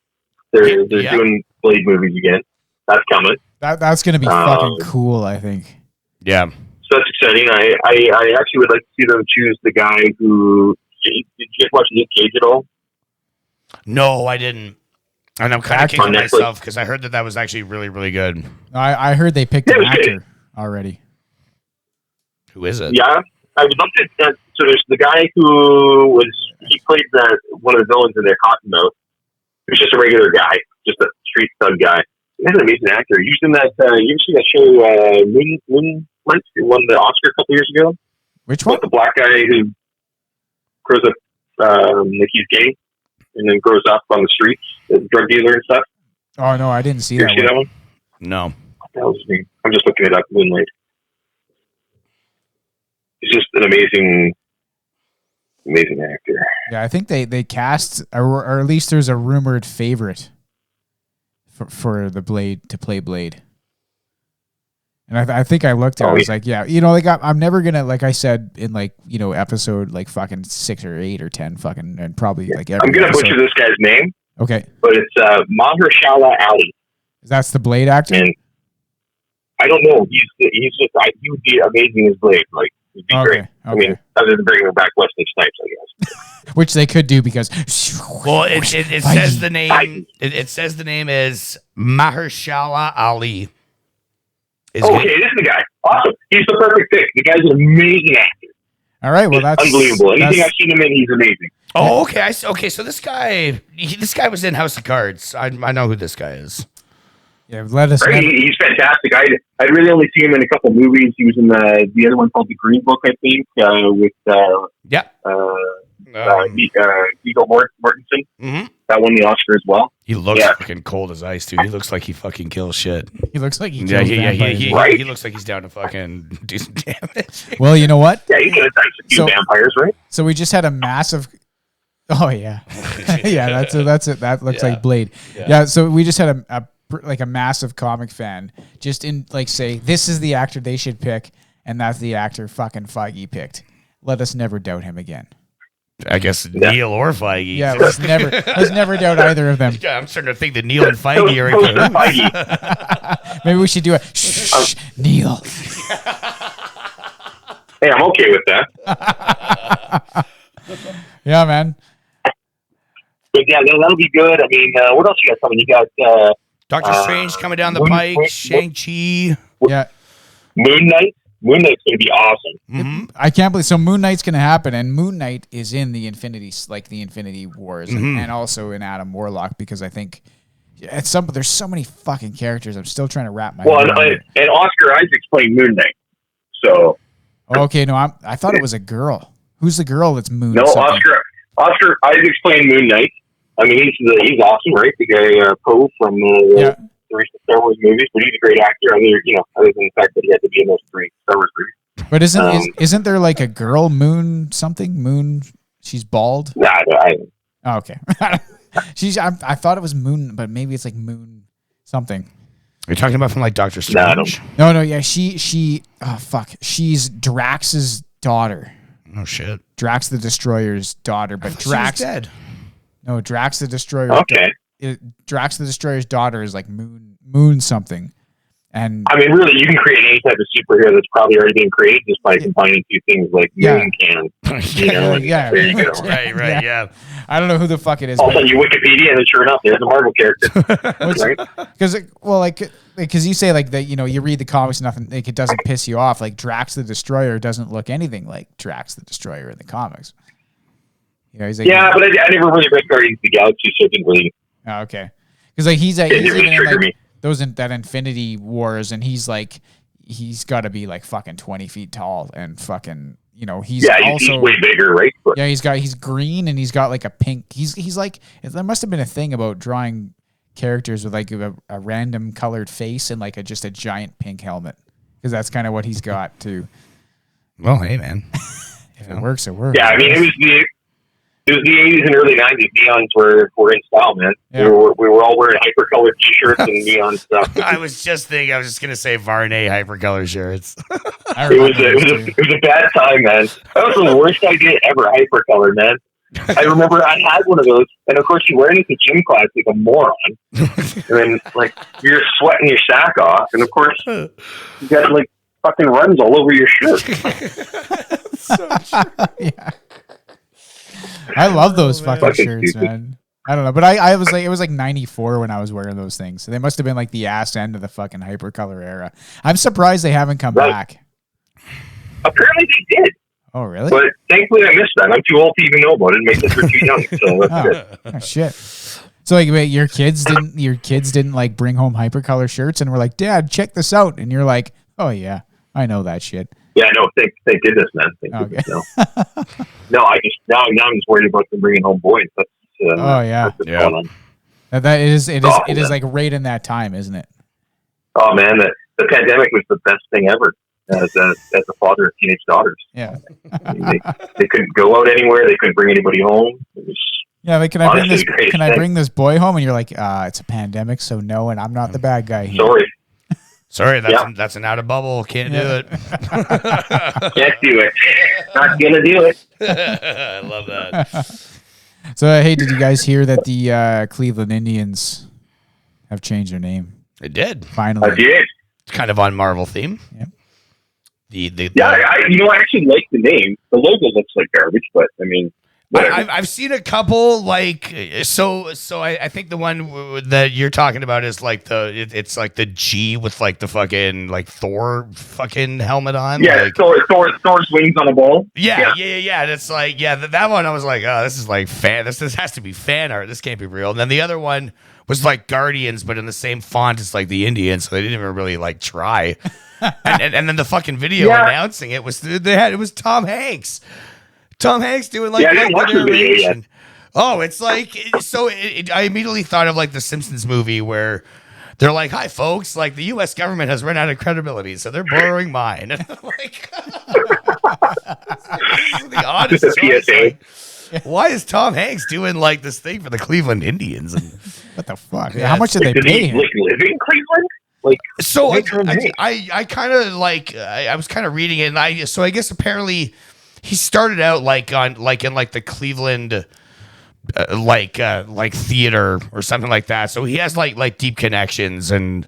They're doing Blade movies again. That's coming. That's gonna be fucking cool, I think. Yeah. So that's exciting. I actually would like to see them choose the guy who. Did you guys watch Nick Cage at all? No, I didn't. And I'm kind of kicking myself because I heard that was actually really, really good. I heard they picked an actor already. Who is it? Yeah, I would love to. So there's the guy who played one of the villains in there, Cottonmouth. He was just a regular guy, just a street stud guy. He's an amazing actor. You seen that? You ever seen that show Moonlight? Who won the Oscar a couple years ago? Which one? About the black guy who grows up like he's gay and then grows up on the streets, as a drug dealer and stuff. Oh no, I didn't see You that. ever see that one? No. That was me. I'm just looking it up. Moonlight. He's just an amazing actor. Yeah, I think they cast, or at least there's a rumored favorite for the Blade to play Blade. And I think I looked at it, I was like, yeah, I'm never gonna, like I said in episode like fucking 6 or 8 or 10 fucking, and probably like every I'm gonna episode. butcher this guy's name. Okay. But it's Mahershala Ali. That's the Blade actor? And I don't know. He's just he would be amazing as Blade. Like he'd be great. I mean, other than bringing back Wesley Snipes, I guess. Which they could do because it says the name. It says the name is Mahershala Ali. This is the guy. Awesome. He's the perfect pick. The guy's an amazing actor. All right. Well, that's unbelievable. Anything I've seen him in, he's amazing. Oh, okay. Okay. So this guy was in House of Cards. I know who this guy is. Yeah, let us. Right? He's fantastic. I'd really only seen him in a couple movies. He was in the other one called The Green Book, I think, with Viggo Mortensen. Mm-hmm. That won the Oscar as well. He looks fucking cold as ice, dude. He looks like he fucking kills shit. He looks like he kills He looks like he's down to fucking do some damage. Well, you know what? Yeah, he could have done a few vampires, right? So we just had a massive. Oh yeah, yeah. That's it. That looks like Blade. Yeah. So we just had a massive comic fan just in say this is the actor they should pick, and that's the actor fucking Feige picked. Let us never doubt him again. I guess Neil or Feige. Yeah, let's never doubt either of them. Yeah, I'm starting to think that Neil and Feige are in cahoots. Maybe we should do a shh, Neil. Hey, I'm okay with that. Yeah, man. But yeah, that'll be good. I mean, what else you got coming? You got Doctor Strange coming down the pike. Shang-Chi. Yeah. Moon Knight. Moon Knight's going to be awesome. Mm-hmm. I can't believe Moon Knight's going to happen, and Moon Knight is in the Infinity Wars, and also in Adam Warlock, because I think there's so many fucking characters. I'm still trying to wrap my head around it. And Oscar Isaac's playing Moon Knight. So okay, no, I thought it was a girl. Who's the girl that's Moon? No, Oscar Isaac's playing Moon Knight. I mean, he's awesome, right? The guy Poe from the recent Star Wars movies, but he's a great actor. Other than the fact that he had to be in those 3 Star Wars movies. But isn't there like a girl Moon something? Moon, she's bald. Nah, oh, okay. I thought it was Moon, but maybe it's like Moon something. Are you talking about from like Doctor Strange? No. Yeah, she. Oh fuck, she's Drax's daughter. Oh shit, Drax the Destroyer's daughter, but Drax dead. No, Drax the Destroyer. Okay. Drax the Destroyer's daughter is like Moon something. And I mean, really, you can create any type of superhero that's probably already been created just by combining 2 things like Moon can. There you go. Right, yeah. I don't know who the fuck it is. Also, you Wikipedia, and then sure enough, there's a Marvel character. Right? Because you say like that, you read the comics, nothing, like it doesn't piss you off. Like Drax the Destroyer doesn't look anything like Drax the Destroyer in the comics. He's like, but I never really read Guardians of the Galaxy, so it didn't really. Oh, okay. Because like he's even in like that Infinity Wars, and he's like, he's got to be like fucking 20 feet tall and fucking, he's he's way bigger, right? But yeah, he's green and he's got like a pink. He's like, there must have been a thing about drawing characters with like a random colored face and like just a giant pink helmet, because that's kind of what he's got too. Well, hey man, if it works, it works. Yeah, I mean, it was the 80s and early 90s. Neons were in style, man. Yeah. We were all wearing hypercolored t-shirts and neon stuff. I was just gonna say Varney hypercolor shirts. It was a bad time, man. That was the worst idea ever. Hypercolor, man. I remember I had one of those, and of course you're wearing it to gym class like a moron, and then like you're sweating your sack off, and of course you got like fucking runs all over your shirt. So true. Yeah. I love those fucking shirts, man. I don't know, but I was like, it was like 94 when I was wearing those things. So they must have been like the ass end of the fucking hypercolor era. I'm surprised they haven't come back. Apparently they did. Oh, really? But thankfully I missed that. I'm too old to even know about it. It makes it for too young. So that's good. Oh, shit. So like, wait, your kids didn't like bring home hypercolor shirts and were like, Dad, check this out, and you're like, oh yeah, I know that shit. Yeah, no, thank goodness, man. Thank goodness, no. I'm just worried about them bringing home boys. That's oh yeah, that's going on. It is like right in that time, isn't it? Oh man, the pandemic was the best thing ever. As a father of teenage daughters, yeah, I mean, they couldn't go out anywhere. They couldn't bring anybody home. It was like, can I bring this boy home? And you're like, it's a pandemic, so no, and I'm not the bad guy here. Sorry, that's an out of bubble. Can't do it. Can't do it. Not gonna do it. I love that. So, hey, did you guys hear that the Cleveland Indians have changed their name? It did. Finally. I did. It's kind of on Marvel theme. Yeah. I actually like the name. The logo looks like garbage, but I mean, I've seen a couple like so. I think the one that you're talking about is like it's like the G with like the fucking like Thor fucking helmet on. Yeah, like, Thor's wings on a ball. Yeah. And it's like that one. I was like, oh, this is like fan. This has to be fan art. This can't be real. And then the other one was like Guardians, but in the same font as like the Indians, so they didn't even really like try. and then the fucking video announcing it was it was Tom Hanks. Tom Hanks doing like the narration. Oh, it's like I immediately thought of like the Simpsons movie where they're like, "Hi, folks! Like the U.S. government has run out of credibility, so they're borrowing mine." And I'm like, this is the oddest choice. Like, why is Tom Hanks doing like this thing for the Cleveland Indians? And what the fuck? How much did they pay him? Like live in Cleveland? Like so, I kind of like I was kind of reading it, and I guess apparently. He started out like in the Cleveland like theater or something like that. So he has like deep connections and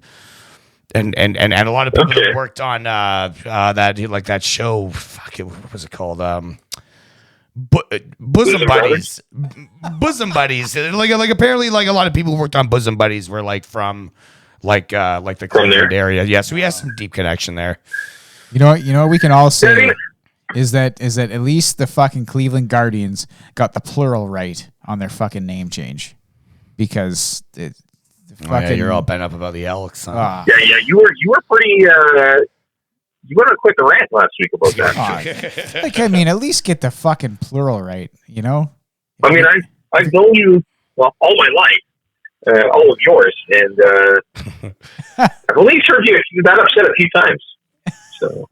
a lot of people that worked on that show. Fuck it, what was it called? Bosom Buddies. Bosom Buddies. Like apparently like a lot of people who worked on Bosom Buddies were like from like the Cleveland area. Yeah, so he has some deep connection there. You know what we can all say is that at least the fucking Cleveland Guardians got the plural right on their fucking name change, because you're all bent up about the Elks. Huh? Yeah, you were pretty. You went on quite the rant last week about that. I mean, at least get the fucking plural right, you know. I mean, I've known you all my life, all of yours, and I've only heard you that upset a few times. So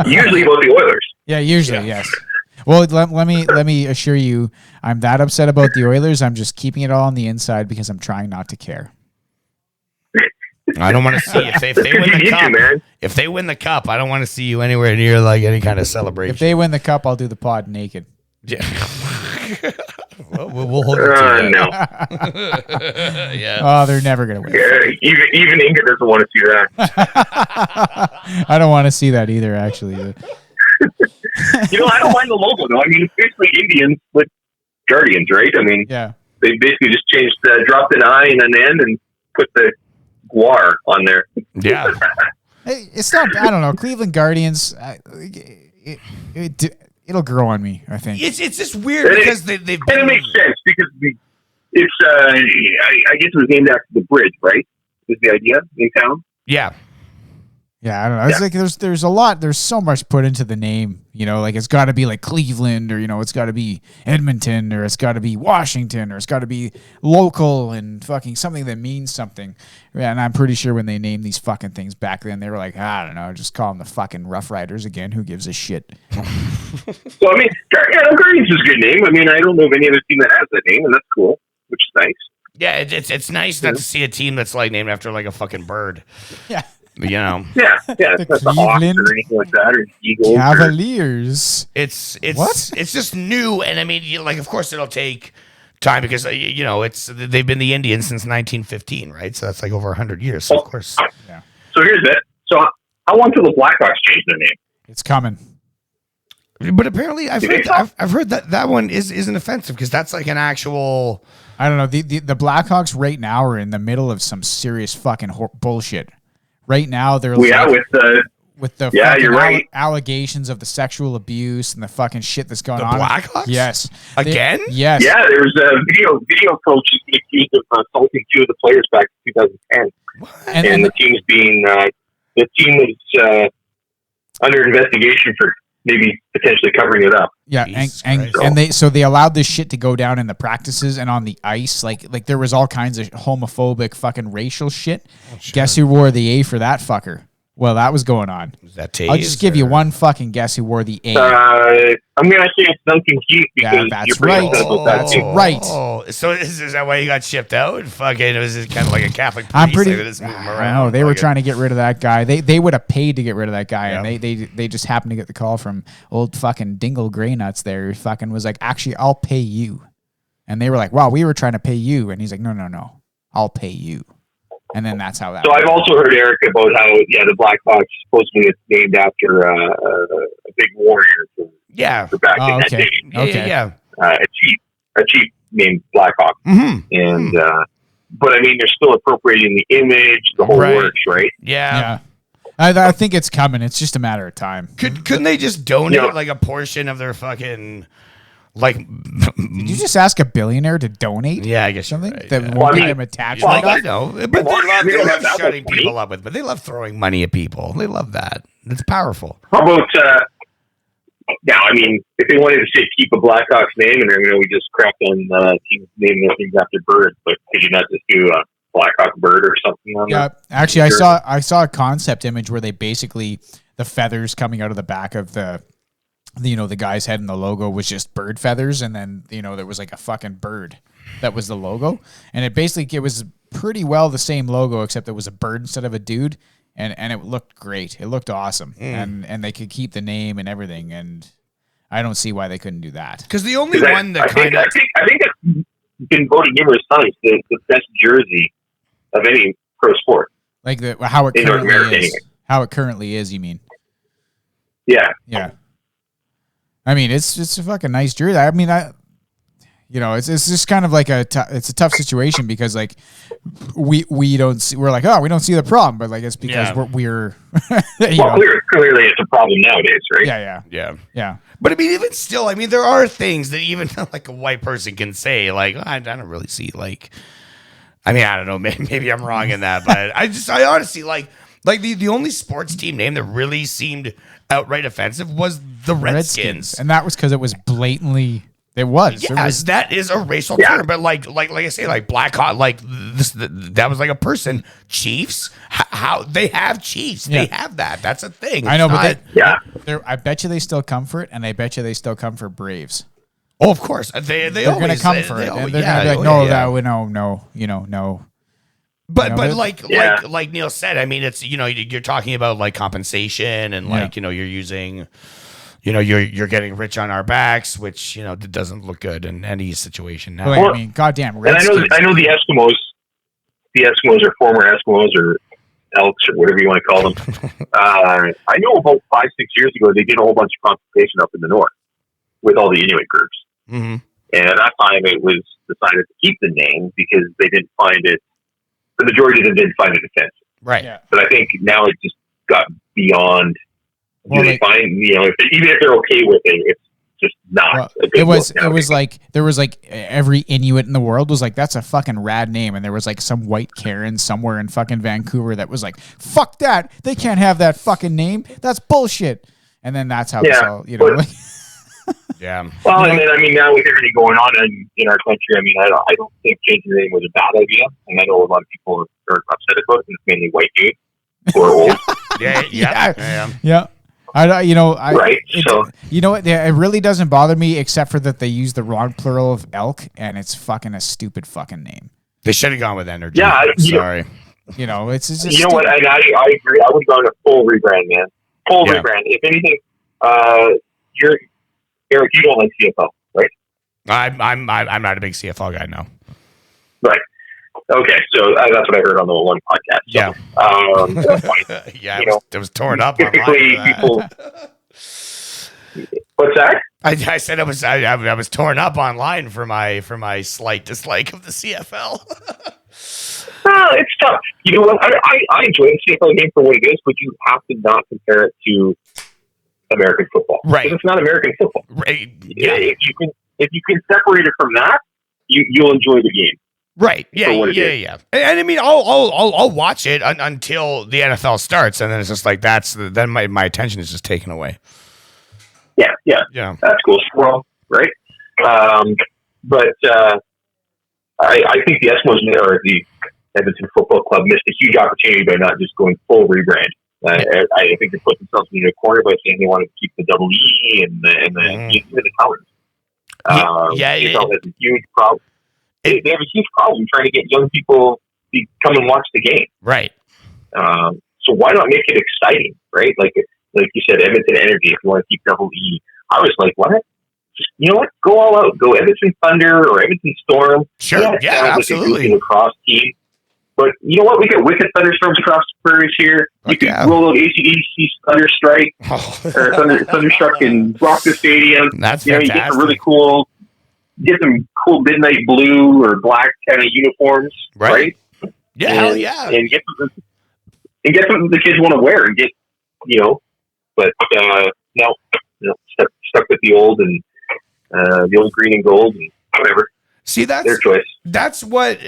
usually about the Oilers. Yeah, usually, yes. Well, let me assure you, I'm that upset about the Oilers. I'm just keeping it all on the inside because I'm trying not to care. I don't want to see if they win the cup. If they win the cup, I don't want to see you anywhere near like any kind of celebration. If they win the cup, I'll do the pod naked. Yeah. Well, we'll hold it to no. Yeah. Oh, they're never gonna win. Yeah, even Inga doesn't want to see that. I don't want to see that either, actually. I don't mind the logo though. I mean, it's basically Indians with Guardians, right? I mean, yeah. They basically just changed, dropped an I and an N, and put the guar on there. Yeah. It's not. I don't know. Cleveland Guardians. It'll grow on me, I think. It's just weird because they've been... And it makes sense because it's I guess it was named after the bridge, right? Is the idea in town? Yeah. Yeah, I don't know. It's like there's so much put into the name, like it's got to be like Cleveland, or it's got to be Edmonton, or it's got to be Washington, or it's got to be local and fucking something that means something. Yeah, and I'm pretty sure when they named these fucking things back then, they were like, I don't know, just call them the fucking Rough Riders again. Who gives a shit? So I mean, Guardians is a good name. I mean, I don't know of any other team that has that name, and that's cool, which is nice. Yeah, it's nice not to see a team that's like named after like a fucking bird. Yeah. Yeah, it's not the Hawks or anything like that, or Eagles. Cavaliers. It's what? It's just new, and I mean, like, of course, it'll take time because they've been the Indians since 1915, right? So that's like over 100 years. So of course. Yeah. So here's it. So how long till the Blackhawks change their name? It's coming. But apparently, I've heard that one isn't offensive because that's like an actual. I don't know. The Blackhawks right now are in the middle of some serious fucking bullshit. Right now, they're with the you're right. Allegations of the sexual abuse and the fucking shit that's going on. The Blackhawks? Yes. Again? Yes. Yeah, there was a video coach who's been accused of assaulting two of the players back in 2010. What? And the team is under investigation for maybe potentially covering it up. Yeah, and they allowed this shit to go down in the practices and on the ice. Like there was all kinds of homophobic fucking racial shit. Oh, sure. Guess who wore the A for that fucker? Well, that was going on. Was that Taze? I'll just give you one fucking guess who wore the A. I'm going to say it's Duncan Keith because that's right. That's right. Oh, so is that why he got shipped out? Fucking, it was just kind of like a Catholic priest. I'm pretty. Like, just move him around. I know they were trying to get rid of that guy. They would have paid to get rid of that guy, Yeah. and they just happened to get the call from old fucking Dingle Grey Nuts there. Who fucking was like, actually, I'll pay you, and they were like, wow, we were trying to pay you, and he's like, no, I'll pay you. And then that's how that. So I've also heard, Eric, about how the Blackhawks supposedly it's named after a big warrior for back in that day. Okay. Yeah. A chief named Blackhawk. Mm-hmm. And but I mean, they're still appropriating the image, the whole works, right? Yeah. I think it's coming. It's just a matter of time. Couldn't they just donate like a portion of their fucking like? Did you just ask a billionaire to donate? Yeah, I guess something right, that won't get him attached. I know, but they love shutting people up with. But they love throwing money at people. They love that. It's powerful. How about now? I mean, if they wanted to say keep a Blackhawks name, and we just cracked on teams naming their things after birds, but could you not just do a Blackhawk bird or something on Yeah, actually, I saw a concept image where they basically the feathers coming out of the back of the guy's head and the logo was just bird feathers, and then there was like a fucking bird that was the logo, and it was pretty well the same logo except it was a bird instead of a dude, and it looked great. It looked awesome, and they could keep the name and everything, and I don't see why they couldn't do that. Because the only one that kind of I think it's been voted numerous times the best jersey of any pro sport, like how it currently is. How it currently is, you mean? Yeah. Yeah. I mean, it's just a fucking nice jersey. I mean, it's just kind of like it's a tough situation because like we don't see, we're like, we don't see the problem, but like it's because we're clearly it's a problem nowadays, right? Yeah. But I mean, even still, I mean, there are things that even like a white person can say, like I don't really see, like, I mean, I don't know, maybe I'm wrong in that, but I honestly like the only sports team name that really seemed outright offensive was the Redskins. And that was because it was blatantly, it was. Yes, that is a racial term, but like I say, like Blackhawk, like that was like a person. Chiefs, how they have Chiefs, they have that. That's a thing. I know, but I bet you they still come for it, and I bet you they still come for Braves. Oh, of course, they're going to come for it. They're going to be like, no. But like Neil said, I mean, it's you're talking about like compensation and like you're using, you're getting rich on our backs, which doesn't look good in any situation now. I mean, goddamn. And I know the Eskimos. The Eskimos are former Eskimos or Elks or whatever you want to call them. I know about 5-6 years ago they did a whole bunch of consultation up in the north with all the Inuit groups, and at that time it was decided to keep the name because they didn't find it. The majority of them didn't find it offensive. Right. Yeah. But I think now it just got beyond. Even if they're okay with it, it's just not. Well, a good look it was like there was like every Inuit in the world was like, that's a fucking rad name, and there was like some white Karen somewhere in fucking Vancouver that was like, fuck that, they can't have that fucking name, that's bullshit. And then that's how this all, you know. But, Yeah. well, and then I mean, now with everything going on in our country, I mean, I don't think changing the name was a bad idea, and I know a lot of people are upset about it, and it's mainly white dudes who are old. Yeah. Right. So you know what? It really doesn't bother me, except for that they use the wrong plural of elk, and it's fucking a stupid fucking name. They should have gone with energy. Yeah. Sorry. You know, it's just you know what? I agree. I would go on a full rebrand, man. Full rebrand. If anything, you're Eric. You don't like CFL, right? I'm not a big CFL guy, no. Right. Okay, so that's what I heard on the one podcast. So, that's fine. Yeah, it was torn up. Typically, people. What's that? I said I was torn up online for my slight dislike of the CFL. It's tough. You know what? I enjoy the CFL game for what it is, but you have to not compare it to American football, right? Because it's not American football. Right. Yeah. If you can separate it from that, you'll enjoy the game. Right. Yeah. And I mean, I'll watch it until the NFL starts, and then it's just like then my attention is just taken away. Yeah. That's cool. Well, right. But I think the Eskimos or the Edmonton Football Club missed a huge opportunity by not just going full rebrand. I think they put themselves in a corner by saying they wanted to keep the double E and the colors. It has a huge problem. They have a huge problem trying to get young people to come and watch the game. Right. So why not make it exciting, right? Like you said, Edmonton Energy, if you want to keep double E. I was like, what? Just, you know what? Go all out. Go Edmonton Thunder or Edmonton Storm. Sure. Yeah, absolutely. Like a lacrosse team. But you know what? We got wicked thunderstorms across the prairies here. You could roll out AC/DC Thunderstrike or Thunderstruck and rock the stadium. That's fantastic. You get some really cool, midnight blue or black kind of uniforms, right? Yeah, hell yeah. And get something the kids want to wear and get, But no, stuck with the old and the old green and gold and whatever. See, that's their choice. That's what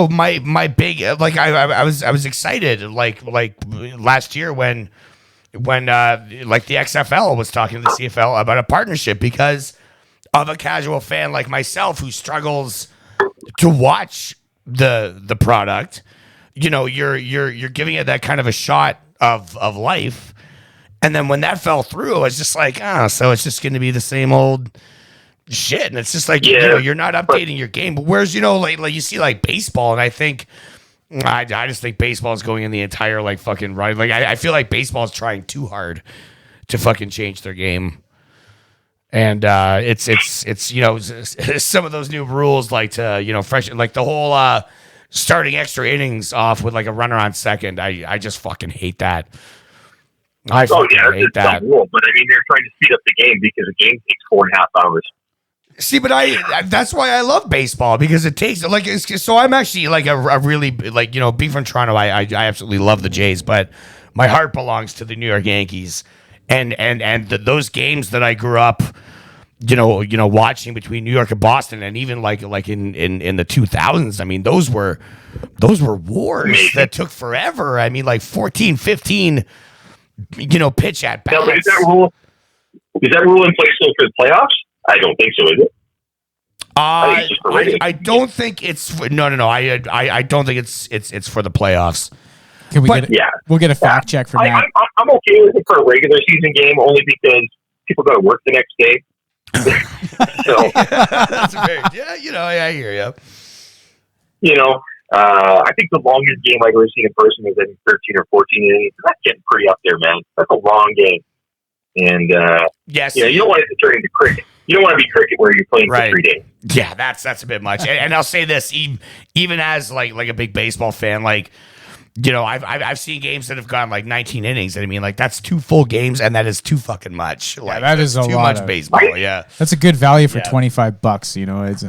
my big I was excited like last year when like the XFL was talking to the CFL about a partnership because of a casual fan like myself who struggles to watch the product. You're giving it that kind of a shot of life, and then when that fell through, I was just like, so it's just going to be the same old shit, and it's just like you're not updating your game. But whereas like you see like baseball, and I think I just think baseball is going in the entire like fucking right. Like I feel like baseball is trying too hard to fucking change their game, and it's some of those new rules like to fresh like the whole starting extra innings off with like a runner on second. I just fucking hate that. I hate that. Rule, but I mean they're trying to speed up the game because the game takes 4.5 hours. See, but that's why I love baseball because it takes like so I'm actually like a really like being from Toronto, I absolutely love the Jays, but my heart belongs to the New York Yankees, and those games that I grew up watching between New York and Boston, and even like in the 2000s, I mean those were wars that took forever. I mean like 14, 15 pitch at bats. No, but is that rule in place still for the playoffs? I don't think so, is it? I don't think it's no. I don't think it's for the playoffs. We'll get a fact check from that. I'm okay with it for a regular season game only because people got to work the next day. So that's I hear you. I think the longest game I've ever seen in person is 13 or 14 innings. That's getting pretty up there, man. That's a long game. And yes, you don't want it to turn into cricket. You don't want to be cricket where you're playing for 3 days. Yeah, that's a bit much. And I'll say this, even as like a big baseball fan, like I've seen games that have gone like 19 innings, and I mean like that's 2 full games, and that is too fucking much. Like that is too much baseball. Right? Yeah, that's a good value for $25. It's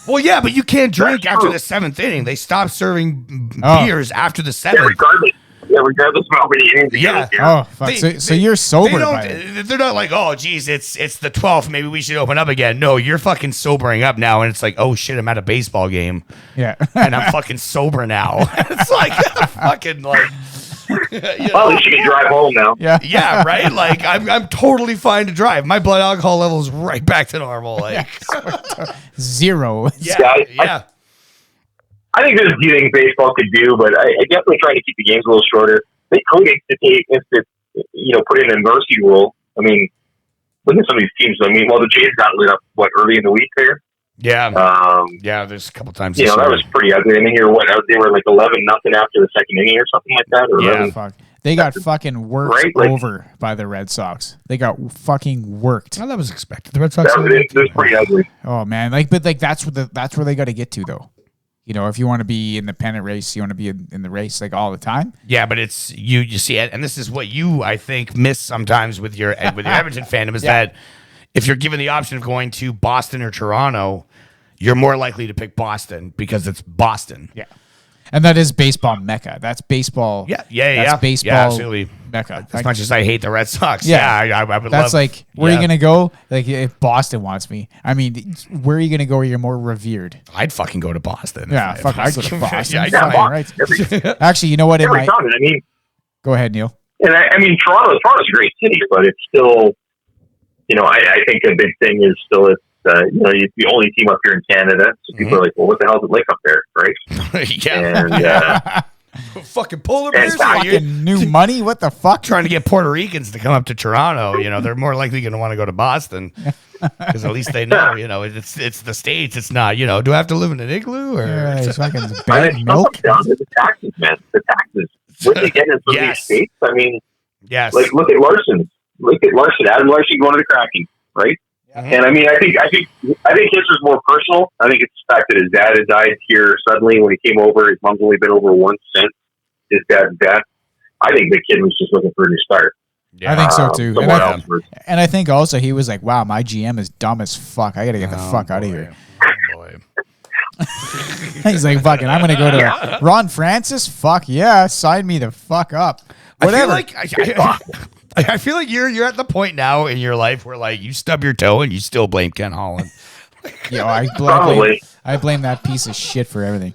well, yeah, but you can't drink after the 7th inning. They stop serving beers after the 7th. Yeah, regardless. regardless of how many innings he goes here. Oh, fuck. So you're sober. They're not like, oh, geez, it's the 12th. Maybe we should open up again. No, you're fucking sobering up now, and it's like, oh shit, I'm at a baseball game. Yeah, and I'm fucking sober now. It's like fucking like. Well, at least you can drive home now. Yeah, right. Like I'm totally fine to drive. My blood alcohol level is right back to normal. Like 0. Yeah. I think there's a few things baseball could do, but I definitely try to keep the games a little shorter. They could put in a mercy rule. I mean, look at some of these teams. I mean, the Jays got lit up early in the week there. Yeah. There's a couple times. That was pretty ugly. I mean, they were like 11-0 after the second inning or something like that. Or 11. Fuck. They got fucking worked over by the Red Sox. They got fucking worked. Well, that was expected. The Red Sox. It was pretty ugly. Oh man, that's where they got to get to though. You know, if you want to be in the pennant race, you want to be in the race like all the time. Yeah, but it's you see it, and this is what you I think miss sometimes with your Edmonton fandom is that if you're given the option of going to Boston or Toronto, you're more likely to pick Boston because it's Boston. Yeah. And that is baseball mecca. That's baseball. That's baseball absolutely. mecca. As much as I hate the Red Sox, I would that's love. Like, where are you going to go? Like, if Boston wants me. I mean, where are you going to go where you're more revered? I'd fucking go to Boston. Yeah, I'd go to Boston. Right. Actually, you know what? Go ahead, Neil. And I mean, Toronto's a great city, but it's still, I think a big thing is still it's, it's the only team up here in Canada. So people are like, well, what the hell is it like up there, right? And fucking polar bears. Fucking new money? What the fuck? Trying to get Puerto Ricans to come up to Toronto. They're more likely going to want to go to Boston because at least they know, it's the States. It's not, do I have to live in an igloo or it's fucking bad milk? Down to the taxes, man. The taxes. What they get in some of these states? I mean, yes. Like look at Larson. Adam Larson going to the Kraken, right? And I mean, I think his was more personal. I think it's the fact that his dad had died here suddenly when he came over. His mom's only been over once since his dad's death. I think the kid was just looking for a new start. Yeah. I think so too. And I think also he was like, "Wow, my GM is dumb as fuck. I got to get the fuck out of here." Oh, boy. He's like, "Fucking, I'm gonna go to Ron Francis. Fuck yeah, sign me the fuck up." Whatever. I feel like you're at the point now in your life where like you stub your toe and you still blame Ken Holland. I blame that piece of shit for everything.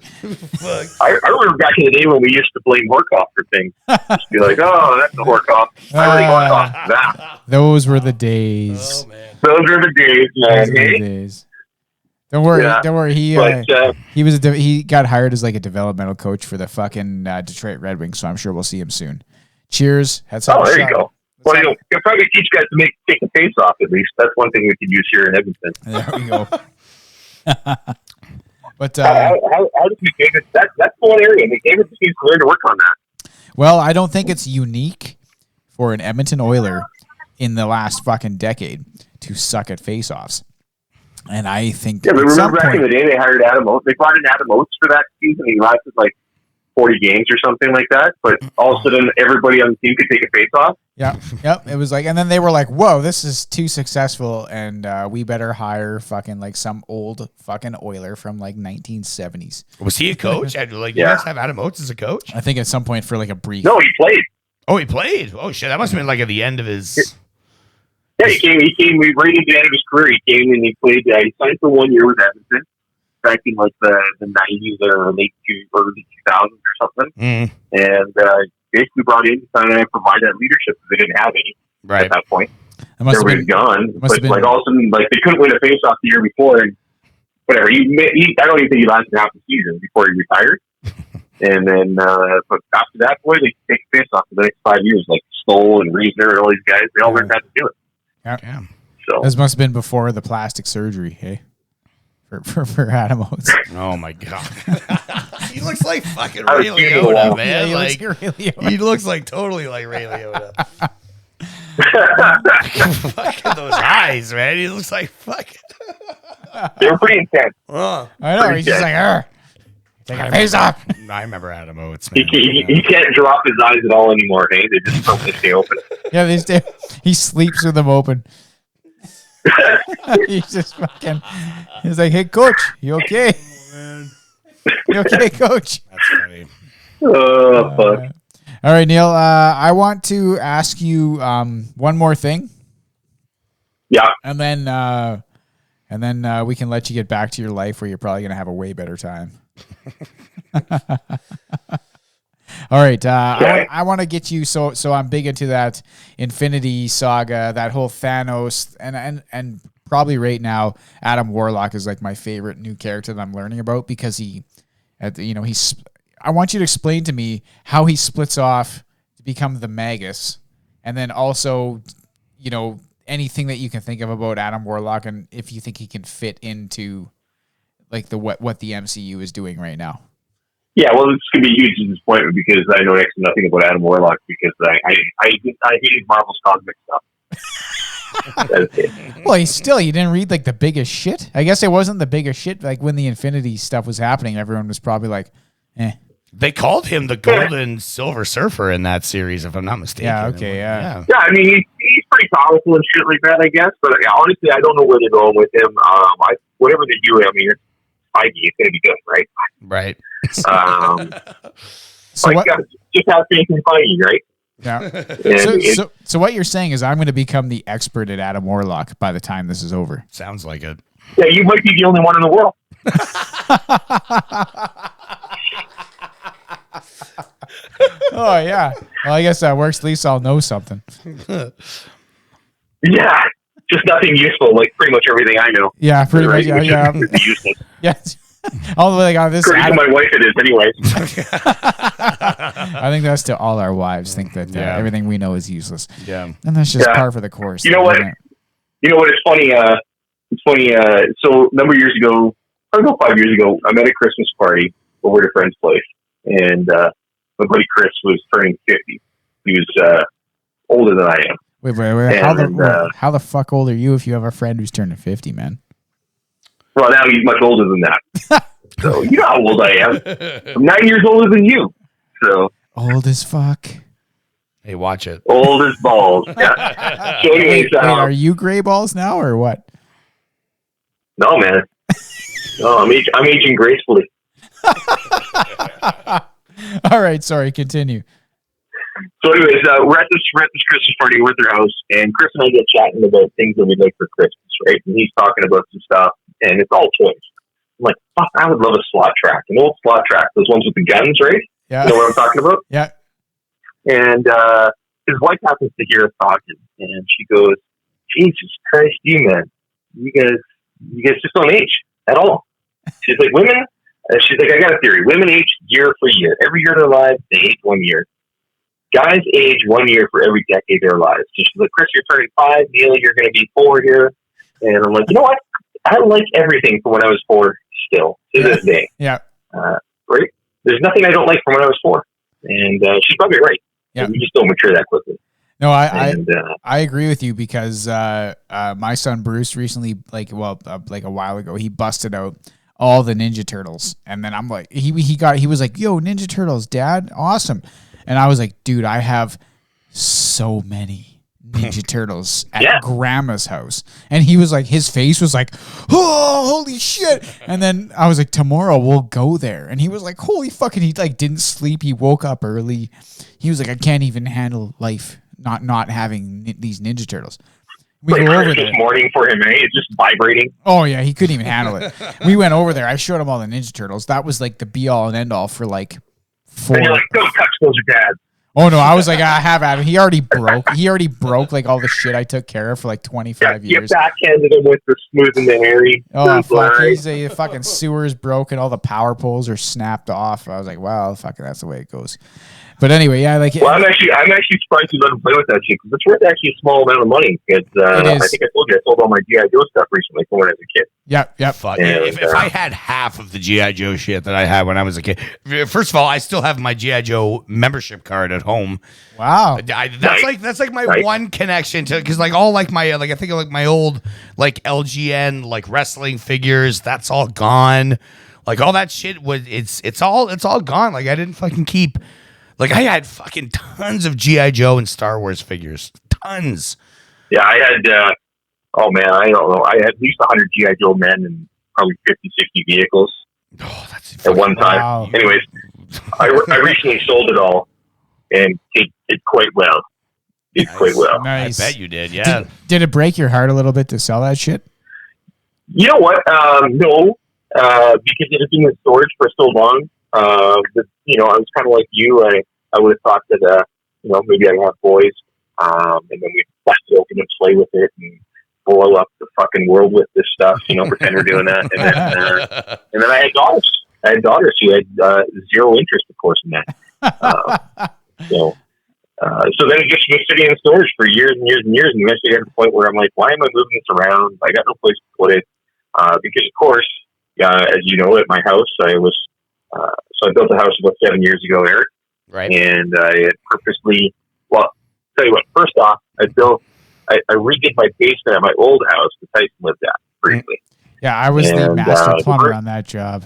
I remember back in the day when we used to blame Horkoff for things. Just be like, oh, that's the Horkoff. I really Horkoff that. Those were the days. Oh man, those are the days, man. Don't worry. He got hired as like a developmental coach for the fucking Detroit Red Wings, so I'm sure we'll see him soon. Cheers. There you go. Well, you'll probably teach guys to take the face off at least. That's one thing we could use here in Edmonton. There we go. But how does McDavid? That's the one area. McDavid just needs to learn to work on that. Well, I don't think it's unique for an Edmonton Oiler in the last fucking decade to suck at face-offs. And I think but remember back in the day they hired Adam Oates. They brought in Adam Oates for that season. He lasted like 40 games or something like that, but all of a sudden everybody on the team could take a face off. Yep. It was like, and then they were like, "Whoa, this is too successful, and we better hire fucking like some old fucking Oiler from like 1970s." Was he a coach? You guys have Adam Oates as a coach? I think at some point for like a brief. No, he played. Oh, he played. Oh shit, that must have been like at the end of his. Yeah, he came right into the end of his career. He came and he played. He signed for 1 year with Edmonton. Back in like the 90s or late early 2000s or something, and basically brought in to kind of provide that leadership because they didn't have any at that point. Everybody's gone, but like all of a sudden, like they couldn't win a face-off the year before, and whatever. I don't even think he lasted half the season before he retired. And then, but after that, boy, they take a face-off for the next 5 years, like Stoll and Reisner and all these guys. They all learned how to do it. Yeah. So this must have been before the plastic surgery, hey? For Adam Oates. Oh my god, he looks like fucking Ray Liotta, man. Yeah, he looks like totally like Ray Liotta. Fucking those eyes, man. He looks like fucking. They were pretty intense. I know. He's just like, take a face off. I remember Adam Oates, man. He can't drop his eyes at all anymore. Hey, they just permanently stay open. Yeah, they stay. He sleeps with them open. He's just fucking. He's like, "Hey, coach, you okay? Oh, man. You okay, coach?" That's funny. Oh, fuck. All right, Neil. I want to ask you one more thing. Yeah. And then we can let you get back to your life where you're probably going to have a way better time. All right. I want to get you. So I'm big into that Infinity Saga, that whole Thanos, and probably right now, Adam Warlock is like my favorite new character that I'm learning about because I want you to explain to me how he splits off to become the Magus, and then also, anything that you can think of about Adam Warlock, and if you think he can fit into like what the MCU is doing right now. Yeah, well, it's going to be a huge disappointment because I know next to nothing about Adam Warlock because I hated Marvel's cosmic stuff. That's it. Well, you didn't read like the biggest shit. I guess it wasn't the biggest shit. Like when the Infinity stuff was happening, everyone was probably like, eh. They called him the Gold and Silver Surfer in that series, if I'm not mistaken. Yeah, okay, yeah. Yeah, I mean, he's pretty powerful and shit like that, I guess. But honestly, I don't know where they're going with him. Whatever they do, I mean, Feige, it's going to be good, right? Right. So what? Just have faith in Feige, right? Yeah. So what you're saying is I'm going to become the expert at Adam Warlock by the time this is over. Sounds like it. Yeah, you might be the only one in the world. Oh, yeah. Well, I guess that works. At least I'll know something. Yeah. Just nothing useful, like pretty much everything I know. Yeah, pretty much. Right? Yeah. Useless. Yeah. All the way on this. According to my wife, it is anyway. I think that's to all our wives. Think that everything we know is useless. Yeah, and that's just par for the course. You know what? You know what? It's funny. So a number of years ago, probably about 5 years ago, I'm at a Christmas party over at a friend's place, and my buddy Chris was turning 50. He was older than I am. Wait. How the fuck old are you if you have a friend who's turning 50, man? Well, now he's much older than that. So you know how old I am. I'm 9 years older than you. So old as fuck. Hey, watch it. Old as balls. Yeah. So anyways, wait, are you gray balls now or what? No, man. No, I'm aging gracefully. All right, sorry. Continue. So anyways, we're at this Christmas party. We're at their house, and Chris and I get chatting about things that we'd like for Christmas, right? And he's talking about some stuff, and it's all toys. I'm like, fuck, I would love a slot track. An old slot track, those ones with the guns, right? Yeah. You know what I'm talking about? Yeah. And his wife happens to hear us talking, and she goes, Jesus Christ, you guys just don't age at all. She's like, women, she's like, I got a theory. Women age year for year. Every year of their lives, they age 1 year. Guys age 1 year for every decade of their lives. So she's like, Chris, you're turning 5. Neil, you're going to be 4 here. And I'm like, you know what? I like everything from when I was 4 still to this day. Yeah. Right? There's nothing I don't like from when I was 4. And she's probably right. Yeah. We just don't mature that quickly. No, I agree with you because my son Bruce recently, like a while ago, he busted out all the Ninja Turtles, and then I'm like, he was like, "Yo, Ninja Turtles, Dad, awesome!" And I was like, "Dude, I have so many Ninja Turtles at Grandma's house," and he was like, his face was like, "Oh, holy shit!" And then I was like, "Tomorrow we'll go there," and he was like, "Holy fuck!" And he like didn't sleep. He woke up early. He was like, "I can't even handle life." Not having these Ninja Turtles. We like go over Christmas there. morning for him, eh? It's just vibrating. Oh yeah, he couldn't even handle it. We went over there. I showed him all the Ninja Turtles. That was like the be all and end all for like 4. And you're like, don't touch those, Dad. Oh no, I was like, I have at him. He already broke like all the shit I took care of for like 25 years. You backhanded him with the smooth and the hairy. Oh fuck, the fucking sewer's broken. All the power poles are snapped off. I was like, well, fucking that's the way it goes. But anyway, yeah, like. Well, I'm actually surprised you let him play with that shit because it's worth actually a small amount of money. Because I think I told you I sold all my GI Joe stuff recently from when I was a kid. Yep. Fuck. If I had half of the GI Joe shit that I had when I was a kid, first of all, I still have my GI Joe membership card at home. Wow. That's like my one connection to, because like all like my like I think of like my old like LGN like wrestling figures, that's all gone. Like all that shit was it's all gone. Like I didn't fucking keep. Like, I had fucking tons of G.I. Joe and Star Wars figures. Tons. Yeah, I had, I don't know. I had at least 100 G.I. Joe men and probably 50, 60 vehicles at one time. Wow. Anyways, I recently sold it all. and did quite well. Did quite well. Nice. I bet you did. Yeah. Did it break your heart a little bit to sell that shit? You know what? No, because it had been in storage for so long. You know, I was kind of like you. I would have thought that, you know, maybe I'd have boys, and then we'd bust it open and play with it and blow up the fucking world with this stuff, you know, pretend we're doing that. And then I had daughters. Who had zero interest, of course, in that. So then it just was sitting in storage for years and years and years, and eventually got to the point where I'm like, why am I moving this around? I got no place to put it. Because, of course, as you know, at my house, I built a house about 7 years ago, Eric. Right. And I had purposely, tell you what, first off, I redid my basement at my old house that Tyson lived at briefly. Yeah, I was the master plumber on that job.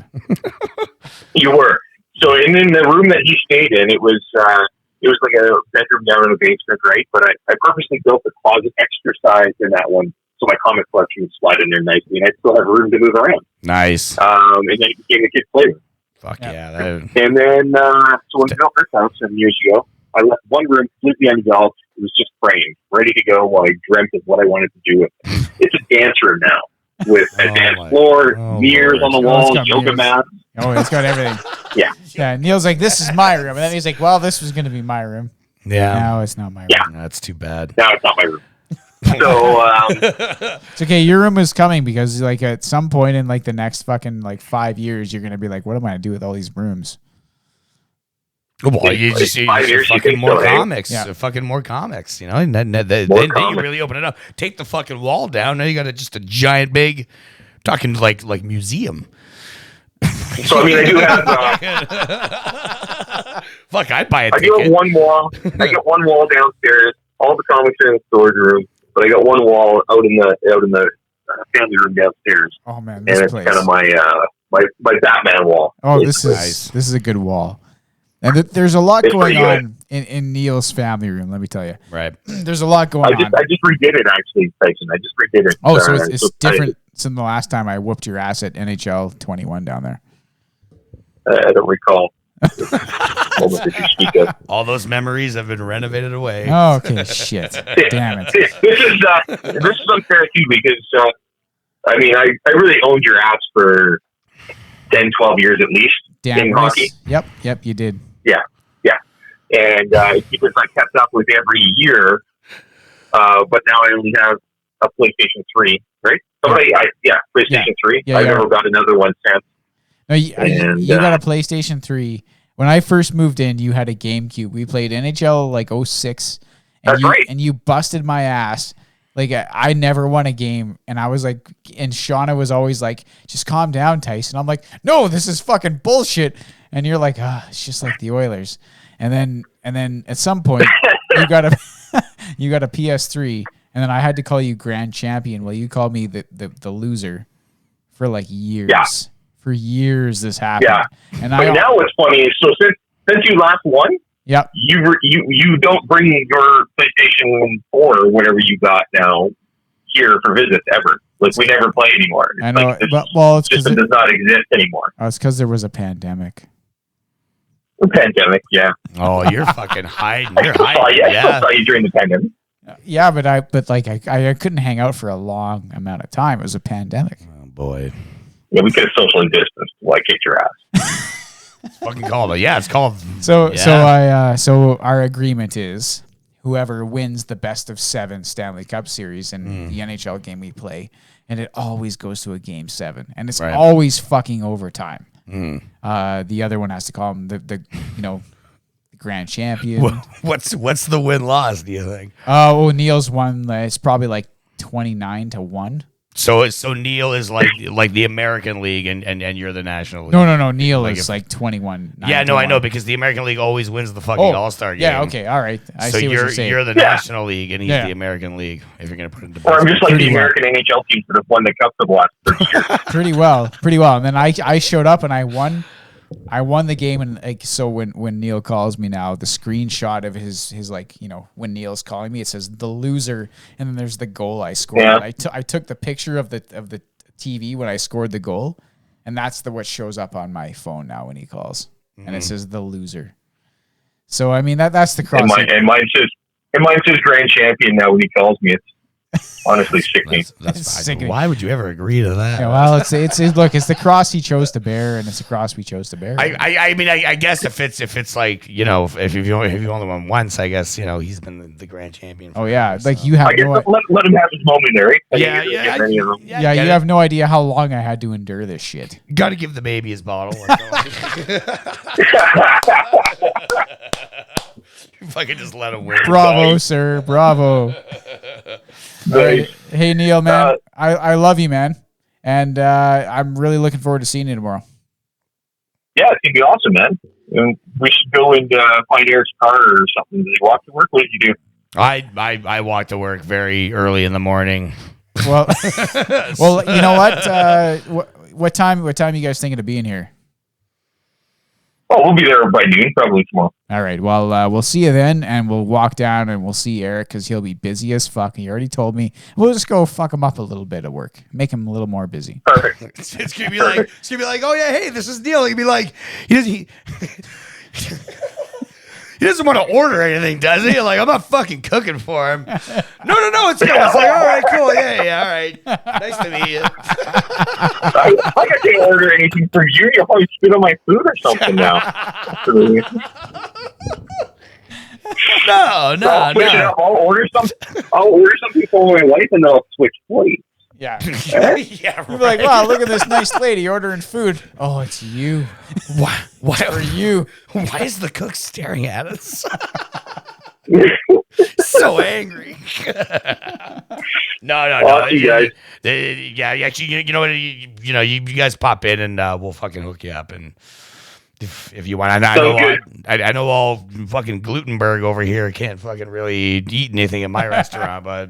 You were. So, and in the room that he stayed in, it was like a bedroom down in the basement, right? But I purposely built a closet extra size in that one, so my comic collection would slide in there nicely, and I'd still have room to move around. Nice. And then it became a kid's playroom. Fuck yeah. And then, so when I built this house 7 years ago, I left one room completely undeveloped. It was just framed, ready to go while I dreamt of what I wanted to do with it. It's a dance room now, with a dance floor, mirrors on the wall, yoga mats. Oh, it's got everything. Yeah. Yeah, Neil's like, this is my room. And then he's like, well, this was going to be my room. Yeah. Now it's not my room. Yeah. That's too bad. Now it's not my room. So, it's okay. Your room is coming because, like, at some point in, like, the next fucking, like, 5 years, you're going to be like, what am I going to do with all these rooms? Well, you just fucking more comics. Yeah. Fucking more comics, you know? And then you really open it up. Take the fucking wall down. Now you got just a giant big, talking like museum. So, I mean, I do have... Fuck, I'd buy a ticket. I do have one wall. I got one wall downstairs. All the comics are in the storage room. But I got one wall out in the family room downstairs. Oh, man, this and place. It's kind of my Batman wall. Oh, this is a good wall. And there's a lot going on in Neil's family room, let me tell you. Right. There's a lot going on. I just redid it, actually, Tyson. I just redid it. Oh, so it's different than the last time I whooped your ass at NHL 21 down there. I don't recall. All those memories have been renovated away. Oh, okay, shit. Damn it. This is unfair too, because I mean, I really owned your ass for 10, 12 years at least in hockey. Yep, you did. Yeah. And because I kept up with every year, but now I only have a PlayStation 3, right? PlayStation 3. I've never got another one since. No, you got a PlayStation 3. When I first moved in, you had a GameCube. We played NHL like 06. That's right. And you busted my ass. Like, I never won a game. And I was like, and Shauna was always like, just calm down, Tyson. I'm like, no, this is fucking bullshit. And you're like, it's just like the Oilers. And then at some point, you got a PS3. And then I had to call you grand champion. Well, you called me the loser for like years. Yeah. For years this happened. Yeah. And now what's funny is, so since you last won, yep, you don't bring your PlayStation 4 or whatever you got now here for visits ever. Like, we never play anymore. I know. Like, it's system does not exist anymore. Oh, it's because there was a pandemic. A pandemic, yeah. Oh, you're fucking hiding. You're hiding. I still saw you during the pandemic. Yeah, but I couldn't hang out for a long amount of time. It was a pandemic. Oh boy. Yeah, we could have socially distanced while I kicked your ass. It's fucking called. It's called. So our agreement is whoever wins the best of 7 Stanley Cup series in the NHL game we play, and it always goes to a game 7, and it's always fucking overtime. The other one has to call him the grand champion. What's the win loss? Do you think? Neil's won. It's probably like 29-1. So Neil is like the American League and you're the National League. No. Neil is like 21. Yeah, no, I know, because the American League always wins the fucking All-Star game. Yeah, okay, all right. I see what you're saying. You're the National League and he's the American League. If you're gonna put it into. Or I'm just like the American NHL teams that have won the cup the last 30 years. Pretty well. And then I showed up and I won. I won the game, and like, so when Neil calls me now, the screenshot of his like, when Neil's calling me, it says the loser, and then there's the goal I scored. Yeah. I took the picture of the TV when I scored the goal, and that's what shows up on my phone now when he calls, and it says the loser. So I mean that's the cross. And mine's just grand champion now when he calls me. It's honestly sickening. That's sickening. Why would you ever agree to that? Yeah, well, it's look, it's the cross he chose to bear, and it's the cross we chose to bear. I mean, I guess if it's like, you know, if you only won once, I guess, you know, he's been the grand champion. Oh yeah, like you have I guess no. let him have his moment there. Right? Yeah, you have no idea how long I had to endure this shit. Got to give the baby his bottle. Fucking just let him win. Bravo, sir. Bravo. Nice. Hey, Neil, man. I love you, man. And I'm really looking forward to seeing you tomorrow. Yeah, it's going to be awesome, man. And we should go and find Eric's car or something. Did you walk to work? What did you do? I walk to work very early in the morning. Well, you know what? What time you guys thinking of being here? Oh, we'll be there by noon, probably tomorrow. All right. Well, we'll see you then, and we'll walk down and we'll see Eric because he'll be busy as fuck. He already told me. We'll just go fuck him up a little bit at work, make him a little more busy. Perfect. It's gonna be like, oh yeah, hey, this is Neil. He'd be like, he doesn't want to order anything, does he? Like, I'm not fucking cooking for him. No, it's good. It's like, all right, cool, yeah, all right. Nice to meet you. I can't order anything for you. You'll probably spit on my food or something now. No. I'll order something for my wife, and then I'll switch plates. Yeah. Yeah, right. You'll be like, wow, look at this nice lady ordering food. Oh, it's you. Why For you. Why is the cook staring at us? So angry. No. You guys. Yeah, actually, you know what? You guys pop in and we'll fucking hook you up. And if you want, I know all fucking Glutenberg over here can't fucking really eat anything in my restaurant, but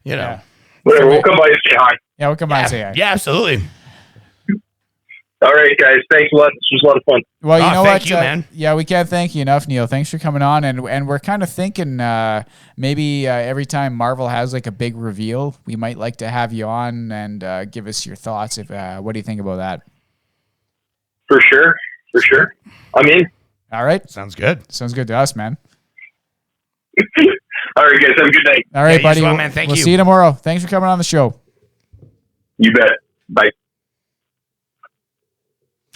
you know. Yeah. Whatever, we'll come by and say hi. Yeah, we'll come by and say hi. Yeah, absolutely. All right, guys. Thanks a lot. This was a lot of fun. Well, you know thank what? you, man. Yeah, we can't thank you enough, Neil. Thanks for coming on. And we're kind of thinking maybe every time Marvel has like a big reveal, we might like to have you on and give us your thoughts. What do you think about that? For sure. I'm in. All right. Sounds good. Sounds good to us, man. All right, guys. Have a good night. All right, Yeah, you buddy. as well, man. Thank we'll you. see you tomorrow. Thanks for coming on the show. You bet. Bye.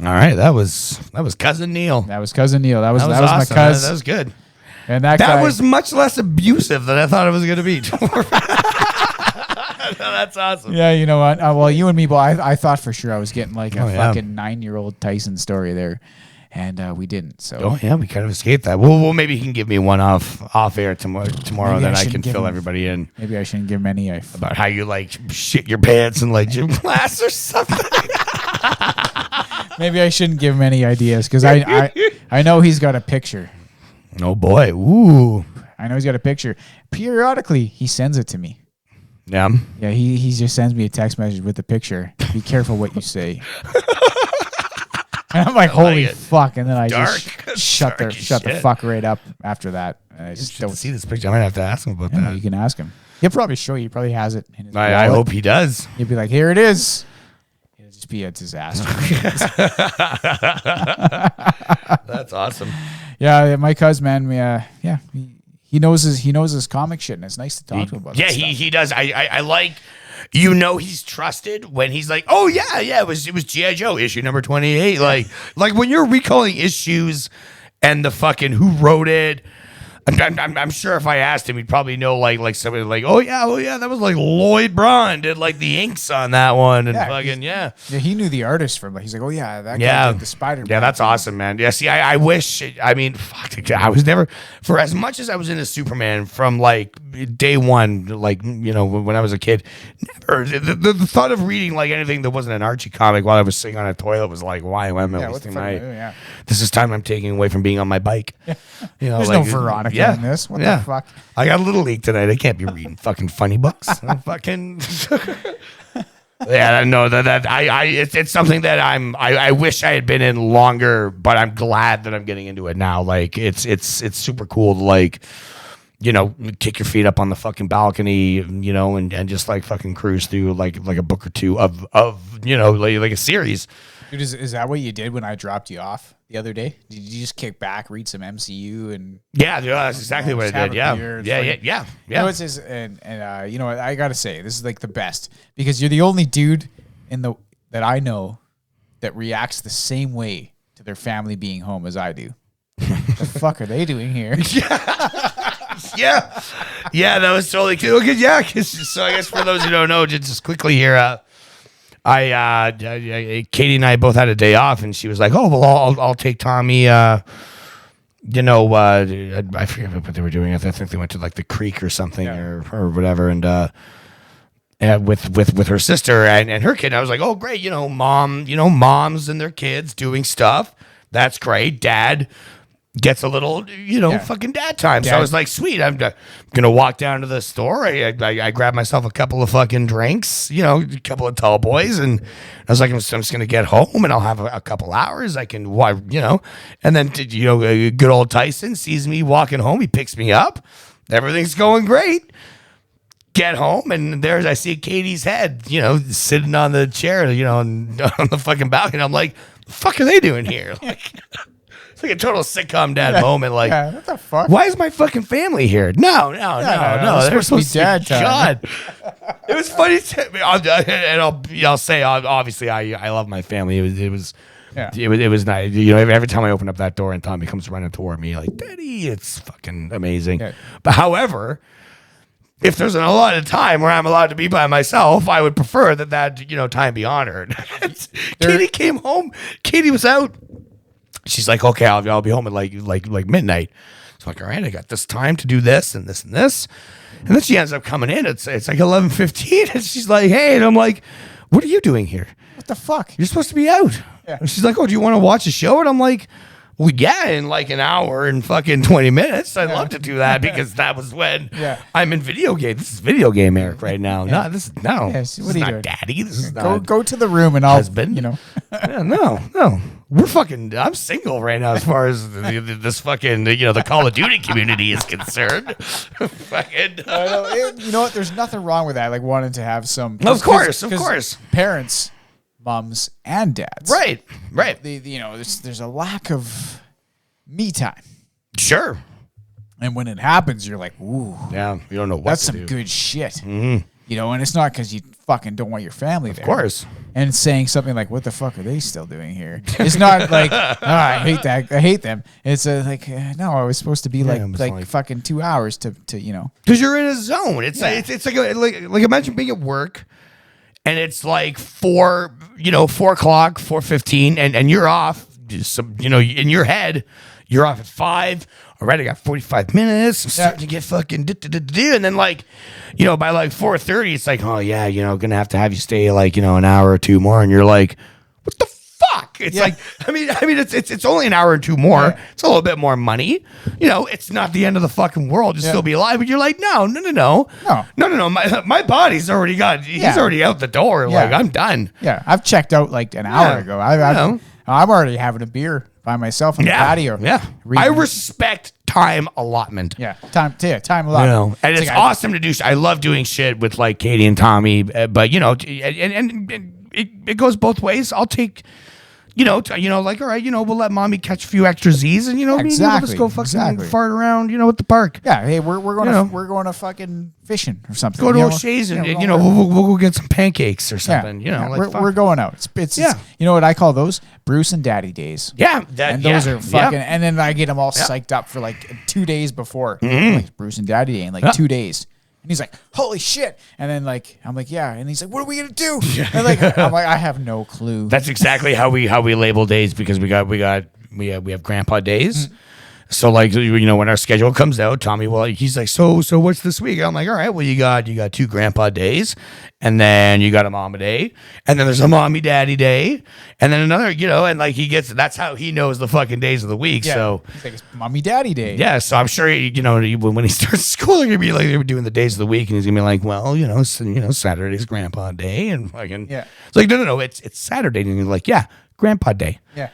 All right, that was cousin Neil. That was cousin Neil. That was awesome. my cousin. That was good. And that guy, was much less abusive than I thought it was going to be. That's awesome. Yeah, you know what? Well, you and me, boy, I thought for sure I was getting like a fucking 9-year-old Tyson story there, and we didn't. So. Oh yeah, we kind of escaped that. Well, maybe he can give me one off air tomorrow. Maybe Then I I can shouldn't give fill him- everybody in Maybe I shouldn't give him any. about how you like shit your pants in like gym class or something. Maybe I shouldn't give him any ideas because I know he's got a picture. Oh boy, ooh, I know he's got a picture. Periodically, he sends it to me. yeah. Yeah, he just sends me a text message with the picture. Be careful what you say. And I'm like, holy it. fuck! And then I Dark. just shut Dark the as shit. fuck right up after that. And I just Don't see this picture. I might have to ask him about Yeah, that. you can ask him. He'll probably show you. He probably has it in his I wallet. hope he does. He'll be like, here it is. It'll just be a disaster. That's awesome. Yeah, my cousin, man. Yeah, he knows his comic shit, and it's nice to talk to him about. Yeah, that stuff. he does. I like. He's trusted when he's like, oh yeah, it was G.I. Joe issue number 28. Like when you're recalling issues and the fucking who wrote it. I'm sure if I asked him, he'd probably know like somebody like, oh yeah, that was like Lloyd Braun did like the inks on that one and Yeah, he knew the artist from. He's like, oh yeah, that guy Yeah. did the Spider-Man. Yeah, that's awesome, man. Yeah, see, I wish. I mean, fuck, I was never, for as much as I was into Superman from like day one, like when I was a kid, never the thought of reading like anything that wasn't an Archie comic while I was sitting on a toilet was like, why am I what the wasting fuck my? am I doing? Yeah. This is time I'm taking away from being on my bike. There's no Veronica in this. What the fuck? I got a little leak tonight. I can't be reading fucking funny books. I'm fucking. Yeah, no, it's something that I wish I had been in longer, but I'm glad that I'm getting into it now. Like it's super cool to like, kick your feet up on the fucking balcony, and just like fucking cruise through like a book or two of like a series. Dude, is that what you did when I dropped you off the other day? Did you just kick back, read some MCU, and Yeah, dude, that's exactly what I did. Yeah. Yeah. You know, it's just, and you know what, I gotta say, this is like the best because you're the only dude that I know that reacts the same way to their family being home as I do. The fuck are they doing here? Yeah, that was totally cool. Yeah, so I guess for those who don't know, just quickly here, Katie and I both had a day off, and she was like, "Oh, well, I'll take Tommy." I forget what they were doing. I think they went to like the creek or something or whatever, and with her sister and her kid. I was like, "Oh, great! Moms and their kids doing stuff. That's great. Dad gets a little, fucking dad time." So I was like, sweet, I'm gonna walk down to the store. I grabbed myself a couple of fucking drinks, a couple of tall boys, and I was like, I'm just gonna get home and I'll have a couple hours. I can, and then, good old Tyson sees me walking home. He picks me up. Everything's going great. Get home, and I see Katie's head, sitting on the chair, on the fucking balcony. I'm like, the fuck are they doing here? Like, it's like a total sitcom dad moment. Like, what the fuck? Why is my fucking family here? No. They're supposed to be dad time. God, it was funny. I'll say, obviously, I love my family. It was nice. Every time I open up that door and Tommy comes running toward me, like, Daddy, it's fucking amazing. Yeah. But however, if there's a lot of time where I'm allowed to be by myself, I would prefer that time be honored. Katie came home. Katie was out. She's like, okay, I'll be home at like midnight. It's like, all right, I got this time to do this and this and this. And then she ends up coming in. It's like 11:15, and she's like, hey, and I'm like, what are you doing here? What the fuck? You're supposed to be out. Yeah. And she's like, oh, do you want to watch a show? And I'm like, well, yeah, in like an hour and fucking 20 minutes. I'd love to do that because that was when I'm in video game. This is video game Eric right now. No, this is this is not doing? Daddy. This is go to the room and I'll husband. No. We're fucking. I'm single right now as far as this fucking the Call of Duty community is concerned. Fucking. You know what? There's nothing wrong with that. Like wanting to have some. Of course. Parents. Moms and dads. Right. There's a lack of me time. Sure. And when it happens, you're like, ooh. Yeah, you don't know what that's to some do. good shit. Mm-hmm. And it's not because you fucking don't want your family there. Of course. And saying something like, what the fuck are they still doing here? It's not like, I hate that. I hate them. It's no, I was supposed to be like fucking 2 hours to. Because you're in a zone. It's like imagine being at work. And it's like 4 o'clock, 4:15, and you're off. In your head, you're off at 5. All right, I got 45 minutes. I'm starting to get fucking and then by 4:30, it's like, oh yeah, gonna have you stay an hour or two more, and you're like, what the fuck? It's like, I mean, it's only an hour or two more. Yeah. It's a little bit more money. It's not the end of the fucking world. You'll still be alive, but you're like, no. My body's already gone. He's already out the door. Yeah. Like, I'm done. Yeah, I've checked out like an hour ago. I'm already having a beer by myself on the patio. Yeah, I respect time allotment. Yeah, time allotment. And it's awesome to do. I love doing shit with like Katie and Tommy, but and it goes both ways. I'll take. All right, we'll let mommy catch a few extra Z's, and let's go fucking fart around, at the park. Yeah, hey, we're going to fucking fishing or something. Go to O'Shea's and we'll go get some pancakes or something. We're going out. It's you know what I call those? Bruce and Daddy days. Yeah, those are fucking. Yeah. And then I get them all psyched up for like 2 days before, like Bruce and Daddy Day in like 2 days. And he's like, holy shit. And then I'm like, yeah. And he's like, what are we going to do? And I'm like, I have no clue. That's exactly how we label days because we have grandpa days. Mm-hmm. So when our schedule comes out, Tommy, he's like, so what's this week? I'm like, all right, well, you got 2 grandpa days, and then you got a mama day, and then there's a mommy daddy day, and then another, and that's how he knows the fucking days of the week. Yeah. So he's like, it's mommy daddy day. Yeah. So I'm sure, when he starts school, they're going to be like, they're doing the days of the week, and he's going to be like, well, Saturday's grandpa day, and fucking, it's like, no, it's Saturday. And he's like, yeah, grandpa day. Yeah.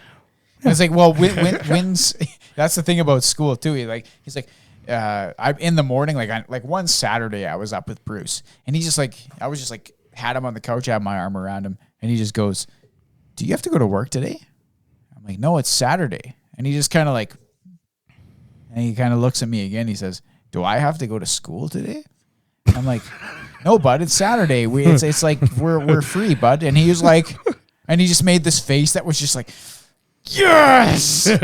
And it's like, well, when's that's the thing about school too. He's like, I'm in the morning. Like one Saturday, I was up with Bruce, and he just I was just had him on the couch, I had my arm around him, and he just goes, do you have to go to work today? I'm like, no, it's Saturday. And he just kind of like, and he kind of looks at me again. He says, do I have to go to school today? I'm like, no, bud, it's Saturday. It's like we're free, bud. And he was like, and he just made this face that was just like, yes. Like,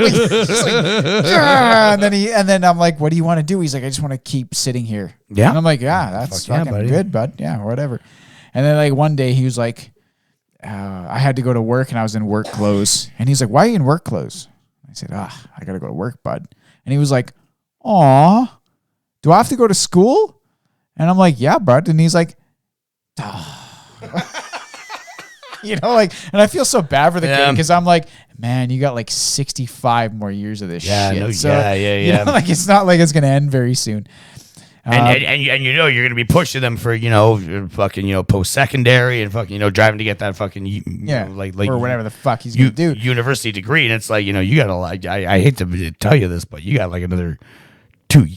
yeah. And then I'm like, what do you want to do? He's like, I just want to keep sitting here. Yeah. And I'm like, yeah, that's fucking good, bud. Yeah, whatever. And then like one day he was like, I had to go to work and I was in work clothes. And he's like, why are you in work clothes? I said, I got to go to work, bud. And he was like, aw, do I have to go to school? And I'm like, yeah, bud. And he's like, you know, like, and I feel so bad for the kid because I'm like, man, you got like 65 more years of this shit. No, so, yeah. You know, like, it's not like it's going to end very soon. And you know you're gonna be pushing them for fucking post secondary and fucking driving to get that fucking like or whatever the fuck he's gonna do university degree, and it's like you gotta like I hate to tell you this, but you got like another 2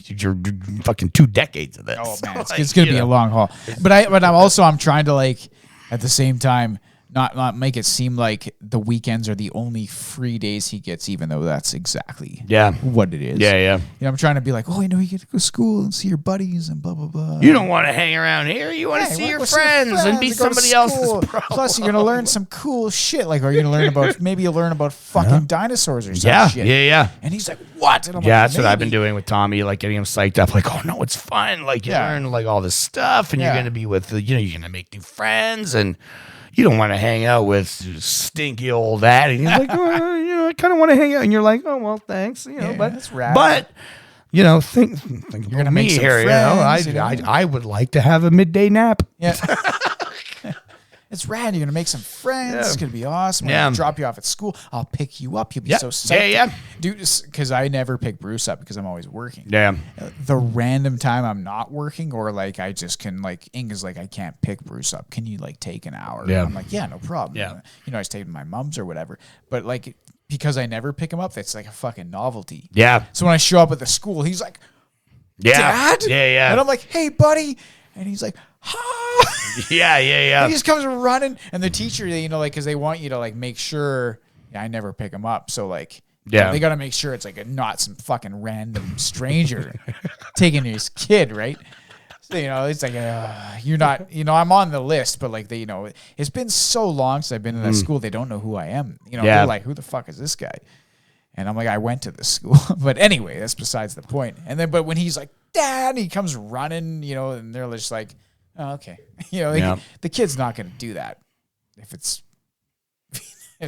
decades of this. Oh man, it's gonna be a long haul. But I'm trying to like at the same time not make it seem like the weekends are the only free days he gets, even though that's exactly what it is. Yeah. You know, I'm trying to be like, oh, I know you get to go to school and see your buddies and blah blah blah. You don't want to hang around here. You want to see your friends and be somebody else's problem. Plus, you're gonna learn some cool shit. Like, are you gonna learn about maybe you'll learn about fucking dinosaurs or some shit? Yeah. And he's like, what? And I'm that's what I've been doing with Tommy, like getting him psyched up. Like, oh no, it's fun. Like you learn like all this stuff, and you're gonna be with you're gonna make new friends and. You don't want to hang out with stinky old dad. And he's like, I kind of want to hang out. And you're like, oh, well, thanks. But that's rad. But, think you're going to make some here. Friends, I would like to have a midday nap. Yeah. It's rad. You're going to make some friends. It's going to be awesome. I'm going to drop you off at school. I'll pick you up. You'll be so psyched. Yeah. Dude, because I never pick Bruce up because I'm always working. Yeah. The random time I'm not working or like I just can like, Inga's like, I can't pick Bruce up. Can you like take an hour? Yeah. I'm like, yeah, no problem. Yeah. I was taking my mom's or whatever. But like, because I never pick him up, that's like a fucking novelty. Yeah. So when I show up at the school, he's like, Dad? Yeah. And I'm like, hey, buddy. And he's like, Yeah. He just comes running, and the teacher, because they want you to like make sure. I never pick him up, so like, they got to make sure it's like not some fucking random stranger taking his kid, right? So, it's like you're not, I'm on the list, but like it's been so long since I've been in that school, they don't know who I am. They're like, who the fuck is this guy? And I'm like, I went to this school, but anyway, that's besides the point. And then, but when he's like, Dad, he comes running, and they're just like. Oh, okay. The kid's not going to do that if it's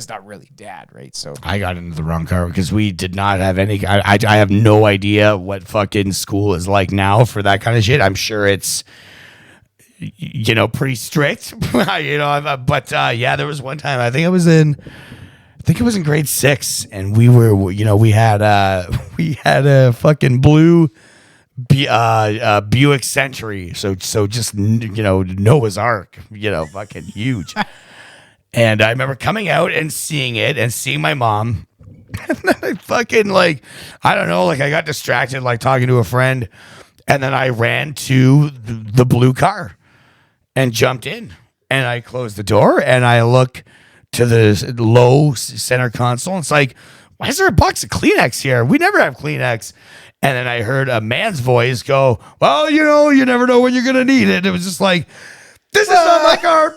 not really dad, right? So I got into the wrong car because we did not have any. I have no idea what fucking school is like now for that kind of shit. I'm sure it's pretty strict. But there was one time I think it was in grade 6, and we were we had a fucking blue. Buick Century, so just Noah's Ark, fucking huge. And I remember coming out and seeing it and seeing my mom, and then I fucking I don't know, I got distracted talking to a friend, and then I ran to the blue car and jumped in, and I closed the door and I look to the low center console, and it's like, why is there a box of Kleenex here? We never have Kleenex. And then I heard a man's voice go, well, you never know when you're going to need it. It was just like, this is not my car.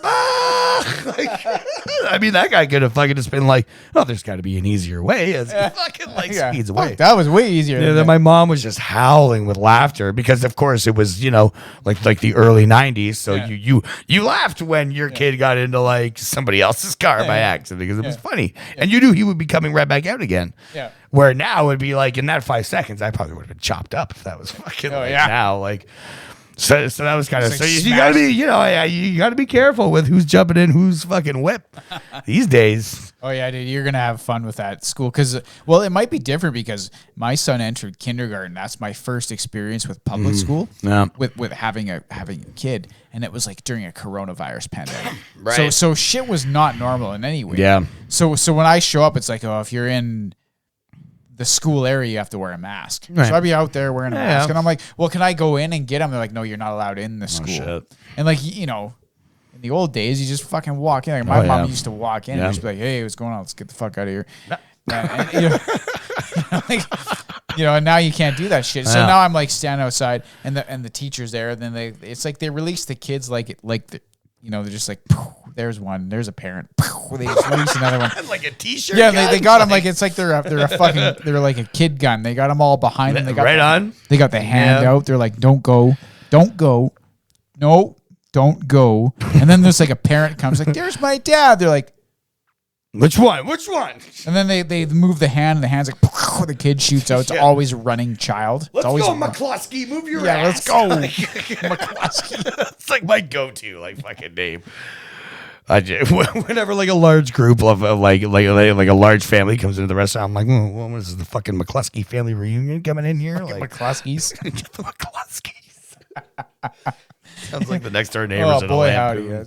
I mean, that guy could have fucking just been like, oh, there's got to be an easier way. As he fucking speeds away. Fuck, that was way easier. Then my mom was just howling with laughter because, of course, it was, like the early 90s. So you laughed when your kid got into somebody else's car by accident because it was funny. And you knew he would be coming right back out again. Yeah. Where now it'd be in that 5 seconds, I probably would have been chopped up if that was fucking now. So that was kind of you gotta be you gotta be careful with who's jumping in who's fucking whip these days. Oh yeah, dude, you're gonna have fun with that school because it might be different because my son entered kindergarten. That's my first experience with public school. Yeah. With having a kid, and it was during a coronavirus pandemic. Right. So shit was not normal in any way. Yeah. So when I show up, it's if you're in the school area, you have to wear a mask. Right. So I'd be out there wearing a mask. And I'm like, well, can I go in and get him? They're like, no, you're not allowed in the school. Shit. And In the old days, you just fucking walk in. Like my mom used to walk in and just be like, "Hey, what's going on? Let's get the fuck out of here." And, and now you can't do that shit. So now I'm like standing outside, and the teacher's there. And then it's like they release the kids they're just like, there's one, there's a parent. They just release another one, like a t-shirt. Yeah, they got them like it's like they're like a kid gun. They got them all behind them. They got They got the hand out. They're like, don't go, no. Don't go. And then there's like a parent comes like, there's my dad. They're like, which one? And then they move the hand, and the hand's like, the kid shoots out. It's always a running child. Let's always go, McCluskey. Move your ass. Yeah, let's go, McCluskey. It's like my go-to, like, fucking name. Whenever like a large group of like a large family comes into the restaurant, I'm like, what is the fucking McCluskey family reunion coming in here? Like McCluskeys. Get the McCluskeys. Sounds like the next door neighbors. Oh boy, howdy.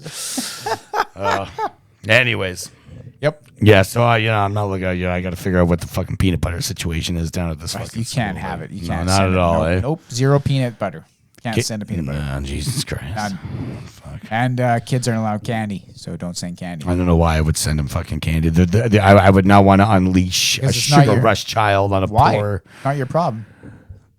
Anyways. Yep. Yeah, so I'm not looking. I got to figure out what the fucking peanut butter situation is down at this fucking. You can't school. have it. You No, can't. not at all. Nope. Zero peanut butter. Can't send a peanut butter. Oh, Jesus Christ. None. Fuck. And kids aren't allowed candy, so don't send candy. I don't know why I would send them fucking candy. I would not want to unleash a sugar rush child on a poor. Not your problem.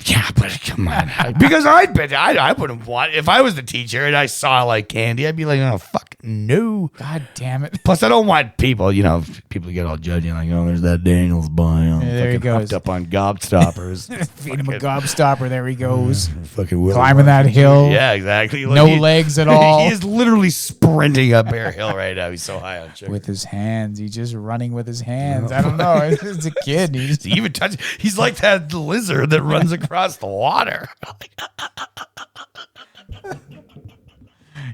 Yeah, but come on. Because I wouldn't want, if I was the teacher and I saw like candy, I'd be like, oh, fuck no. God damn it. Plus, I don't want people get all judging, like, oh, there's that Daniels boy. There he goes. Up on gobstoppers. Feed him a gobstopper. There he goes. Fucking climbing that hill. Yeah, exactly. No legs at all. He is literally sprinting up Bear Hill right now. He's so high on sugar. With his hands. He's just running with his hands. I don't know. It's a kid. He's like that lizard that runs across the water.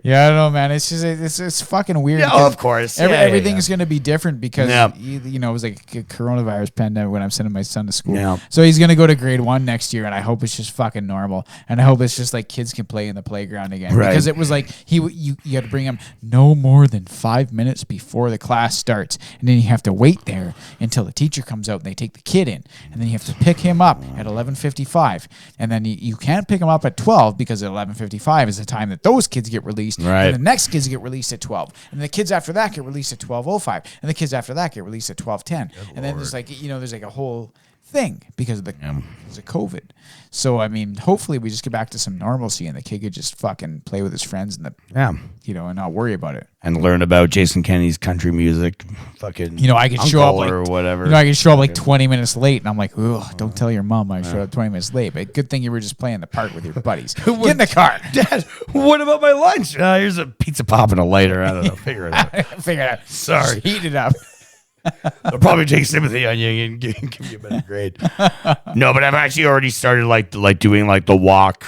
Yeah, I don't know, man. It's just it's fucking weird. Yeah, of course. Everything's going to be different because it was like a coronavirus pandemic when I'm sending my son to school. Yeah. So he's going to go to grade 1 next year, and I hope it's just fucking normal. And I hope it's just like kids can play in the playground again. Right. Because it was like you had to bring him no more than 5 minutes before the class starts, and then you have to wait there until the teacher comes out and they take the kid in, and then you have to pick him up at 11:55, and then you can't pick him up at 12 because at 11:55 is the time that those kids get released. Right. And the next kids get released at 12. And the kids after that get released at 12:05. And the kids after that get released at 12:10. And then there's like, there's like a whole thing because of because of COVID. So, I mean, hopefully we just get back to some normalcy and the kid could just fucking play with his friends and and not worry about it. And learn about Jason Kenney's country music. Fucking I could show up or whatever. I could show up like 20 minutes late and I'm like, don't tell your mom I showed up 20 minutes late. But good thing you were just playing the park with your buddies. Get in the car. Dad, what about my lunch? Here's a pizza pop and a lighter. I don't know. Figure it out. Figure it out. Sorry. Heat it up. They'll probably take sympathy on you and give you a better grade. No, but I've actually already started like doing like the walk,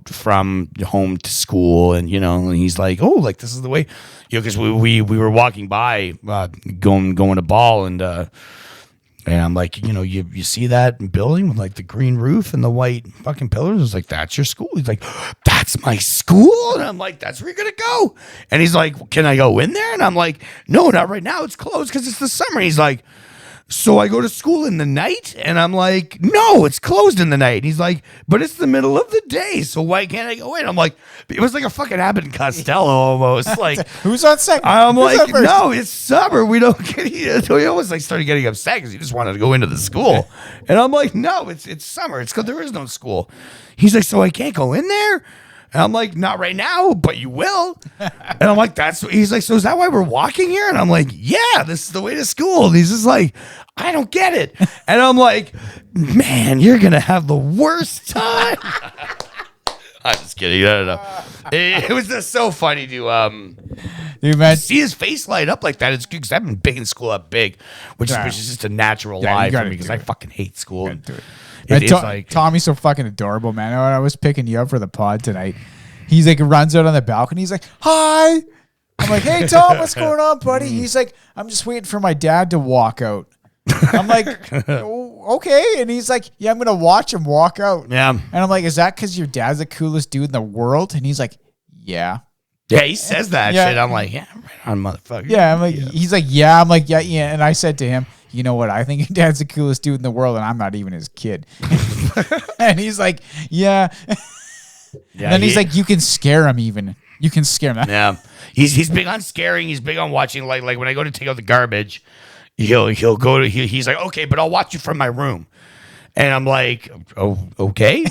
from home to school, and and he's like, oh, like this is the way, because we were walking by, going to ball, and I'm like, you see that building with like the green roof and the white fucking pillars? I was like, that's your school. He's like, that's my school? And I'm like, that's where you're going to go. And he's like, can I go in there? And I'm like, no, not right now. It's closed because it's the summer. He's like, so I go to school in the night? And I'm like, no, it's closed in the night. And he's like, but it's the middle of the day, so why can't I go in? I'm like, it was like a fucking Abbott and Costello almost. Like, who's on second? I'm like, no, it's summer. We don't get it. So he almost like started getting upset because he just wanted to go into the school. And I'm like, no, it's summer. It's because there is no school. He's like, so I can't go in there? And I'm like, not right now, but you will. And I'm like, he's like, so is that why we're walking here? And I'm like, yeah, this is the way to school. And he's just like, I don't get it. And I'm like, man, you're going to have the worst time. I'm just kidding. I don't know. It was just so funny to see his face light up like that. It's good because I've been big in school up big, which is just a natural lie for me because I fucking hate school. Tommy's so fucking adorable, man. When I was picking you up for the pod tonight, he's like runs out on the balcony. He's like, hi. I'm like, hey, Tom, what's going on, buddy? He's like, I'm just waiting for my dad to walk out. I'm like, oh, okay. And he's like, yeah, I'm going to watch him walk out. Yeah. And I'm like, is that because your dad's the coolest dude in the world? And he's like, yeah. Yeah, he says that shit. I'm like, yeah, right on, motherfucker. Yeah, I'm like, he's like, yeah. I'm like, yeah. And I said to him, you know what? I think your dad's the coolest dude in the world, and I'm not even his kid. And he's like, yeah. And then he's like, you can scare him even. You can scare them. Yeah, he's big on scaring. He's big on watching. Like when I go to take out the garbage, he'll go to he's like, okay, but I'll watch you from my room, and I'm like, oh, okay.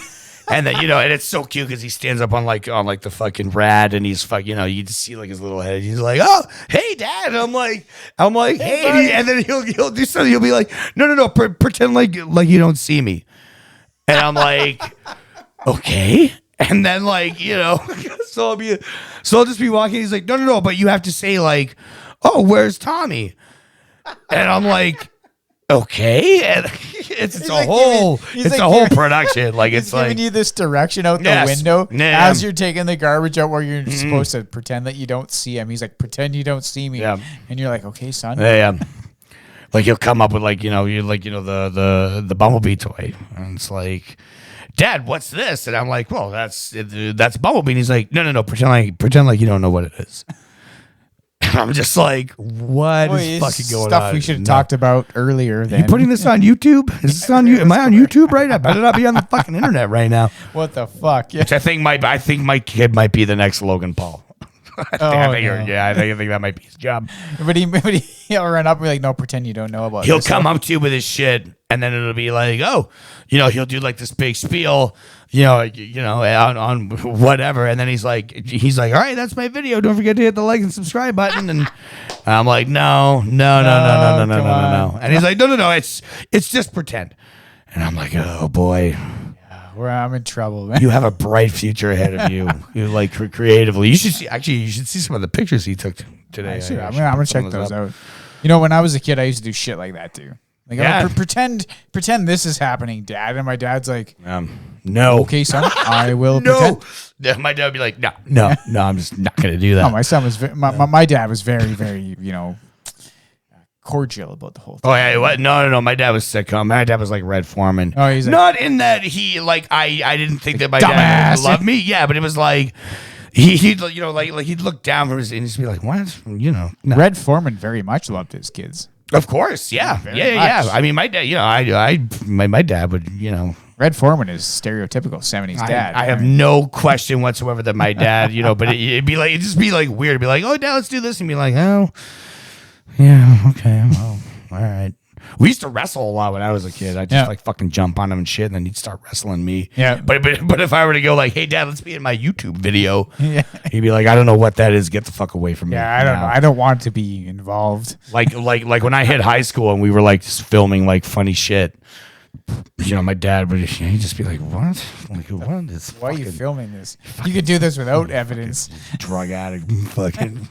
And then and it's so cute because he stands up on the fucking rad, and he's you just see like his little head. He's like, oh, hey, Dad. And I'm like, hey, and then he'll do something. He'll be like, no, pretend like you don't see me, and I'm like, okay. And then so I'll just be walking. He's like, no, but you have to say like, oh, where's Tommy? And I'm like, okay, and it's a whole production. Like He's giving you this direction out the window as you're taking the garbage out, where you're supposed to pretend that you don't see him. He's like, pretend you don't see me, and you're like, okay, son. Yeah. Like he'll come up with the Bumblebee toy, and it's like, Dad, what's this? And I'm like, well, that's Bumblebee. And he's like, no, pretend like you don't know what it is. I'm just like, what is fucking going on? Stuff we should have talked about earlier. Then. Are you putting this on YouTube? Is this on you? Am I on YouTube right now? I better not be on the fucking internet right now. What the fuck? Yeah. Which I think my kid might be the next Logan Paul. I think that might be his job. But he'll run up and be like, no, pretend you don't know about it. He'll come up to you with his shit, and then it'll be like, oh, he'll do like this big spiel, on whatever, and then he's like, all right, that's my video. Don't forget to hit the like and subscribe button. And I'm like, no. And he's like, no, it's just pretend. And I'm like, oh boy. I'm in trouble, man. You have a bright future ahead of you. You like creatively. You should see some of the pictures he took today. I'm gonna check those out. When I was a kid, I used to do shit like that too. Like, pretend this is happening, Dad. And my dad's like, no. Okay, son, I will pretend. Yeah, my dad would be like, no, I'm just not gonna do that. No, my son was my dad was very, very, cordial about the whole thing. Oh yeah, what? No. My dad was sitcom. My dad was like Red Foreman. Oh, he's not in that he I didn't think that my dad loved me. Yeah, but it was like he'd he'd look down from his and he'd be like, what? No. Red Foreman very much loved his kids. Of course, yeah. I mean, my dad, my dad would, Red Foreman is stereotypical 70s dad. I have no question whatsoever that my dad, but it'd just be like weird. It'd be like, oh, Dad, let's do this. And be like, oh, yeah, okay, well, all right. We used to wrestle a lot when I was a kid. I'd just fucking jump on him and shit, and then he'd start wrestling me. Yeah. But if I were to go like, hey, Dad, let's be in my YouTube video, he'd be like, I don't know what that is. Get the fuck away from me. Yeah, I don't know. I don't want to be involved. Like when I hit high school and we were like just filming like funny shit. My dad would he'd just be like, what? Like, what is why are you filming this? You could do this without evidence. Drug addict, fucking.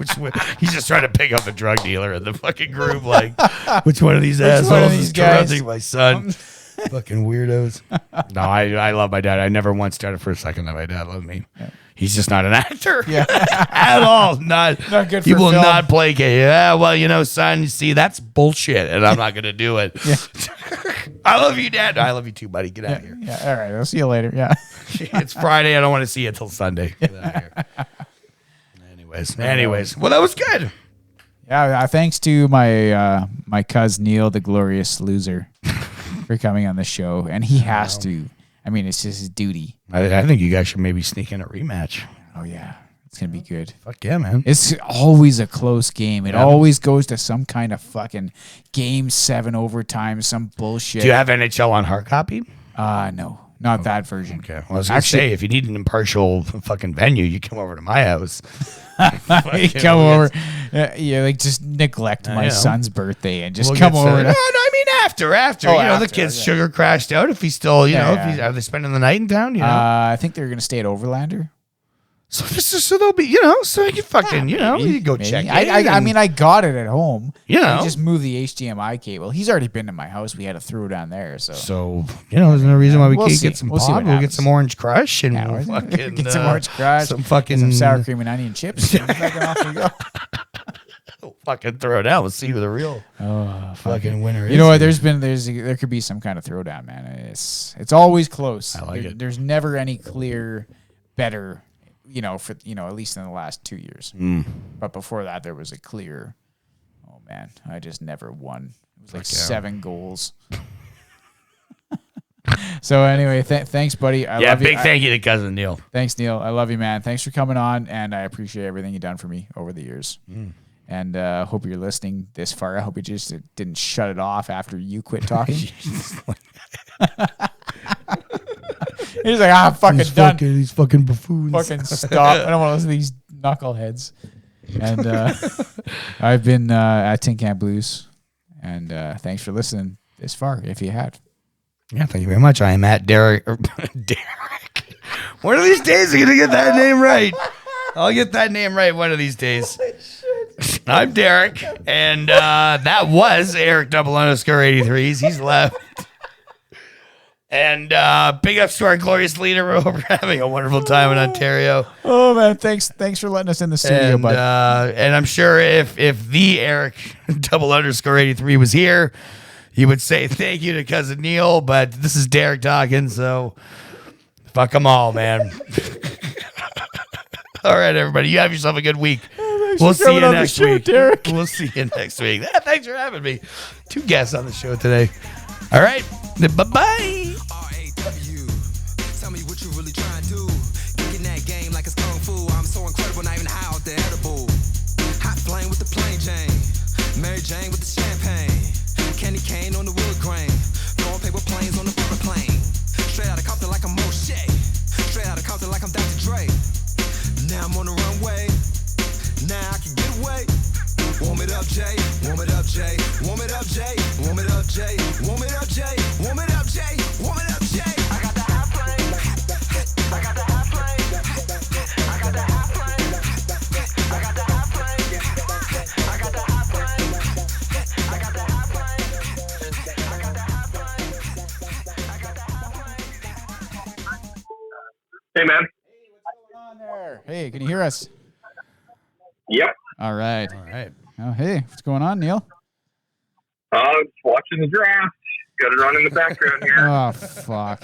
He's just trying to pick up the drug dealer in the fucking group. Like, which one of these assholes is corrupting my son? Fucking weirdos. No, I love my dad. I never once doubted for a second that my dad loved me. Yeah. He's just not an actor at all. Not good for he will film. not play gay. Yeah, well, son, you see, that's bullshit, and I'm not going to do it. Yeah. I love you, Dad. I love you too, buddy. Get out of here. Yeah, all right. I'll see you later. Yeah. It's Friday. I don't want to see you until Sunday. Get out of here. Anyways. Well, that was good. Yeah, thanks to my my cuz Neil, the glorious loser, for coming on the show, and he has to. I mean, it's just his duty. I think you guys should maybe sneak in a rematch. Oh yeah, it's gonna be good. Fuck yeah, man! It's always a close game. It always goes to some kind of fucking Game 7 overtime, some bullshit. Do you have NHL on hard copy? No. Not that version. Okay. Well, I was going to say, if you need an impartial fucking venue, you come over to my house. You come over. Just neglect my son's birthday and just come over. No, I mean after. The kid's sugar crashed out. If he's still, are they spending the night in town? I think they're going to stay at Overlander. So they'll be, so you can fucking, you go maybe. check it. I mean, I got it at home. You just moved the HDMI cable. He's already been to my house. We had to throw down there. So there's no reason why we can't get some pop. We'll get some Orange Crush and we'll fucking get some Orange Crush, some sour cream and onion chips. And fucking off we go. Fucking throw down. Let's see who the real fucking winner is. You know what? There could be some kind of throwdown, man. It's always close. I like it. There's never any clear better. At least in the last 2 years. But before that, there was a clear, oh man, I just never won. It was like 7 goals. So anyway, thanks, buddy. I love you. Big thank you to Cousin Neil. Thanks, Neil. I love you, man. Thanks for coming on, and I appreciate everything you've done for me over the years. And hope you're listening this far. I hope you just didn't shut it off after you quit talking. He's like, I'm fucking done. These fucking buffoons. Fucking stop. I don't want to listen to these knuckleheads. And I've been at Tin Can Blues. And thanks for listening this far, if you had. Yeah, thank you very much. I am at Derek. Derek. One of these days I'm going to get that name right. I'll get that name right one of these days. I'm Derek, and that was Eric _83s. He's left. And big ups to our glorious leader. We're having a wonderful time in Ontario. Oh man, thanks for letting us in the studio, bud. And I'm sure if the Eric _83 was here, he would say thank you to Cousin Neil. But this is Derek talking, so fuck them all, man. All right, everybody, you have yourself a good week. We'll see you next week, Derek. We'll see you next week. Thanks for having me. 2 guests on the show today. All right, bye-bye. R-A-W. Tell me what you really trying to do. Kicking that game like it's kung fu. I'm so incredible, not even high off the edible. Hot flame with the plain Jane. Mary Jane with the champagne. Candy cane on the wood grain. Throwing paper planes on the paper plane. Straight out of Compton like I'm Moshe. Straight out of Compton like I'm Dr. Dre. Now I'm on the runway. Now I can get away. Warm it up, Jay. Warm it up, Jay. Warm it up, Jay. Warm it up, Jay. Warm it up, Jay. Warm it up, Jay. Warm it up, Jay. I got the hot flame. I got the hot flame. I got the hot flame. I got the hot flame. I got the hot flame. I got the hot flame. I got the hot flame. I got the hot flame. Hey, man. Hey, can you hear us? Yep. All right. All right. Oh, hey, what's going on, Neil? Watching the draft. Got it on in the background here. Oh, fuck.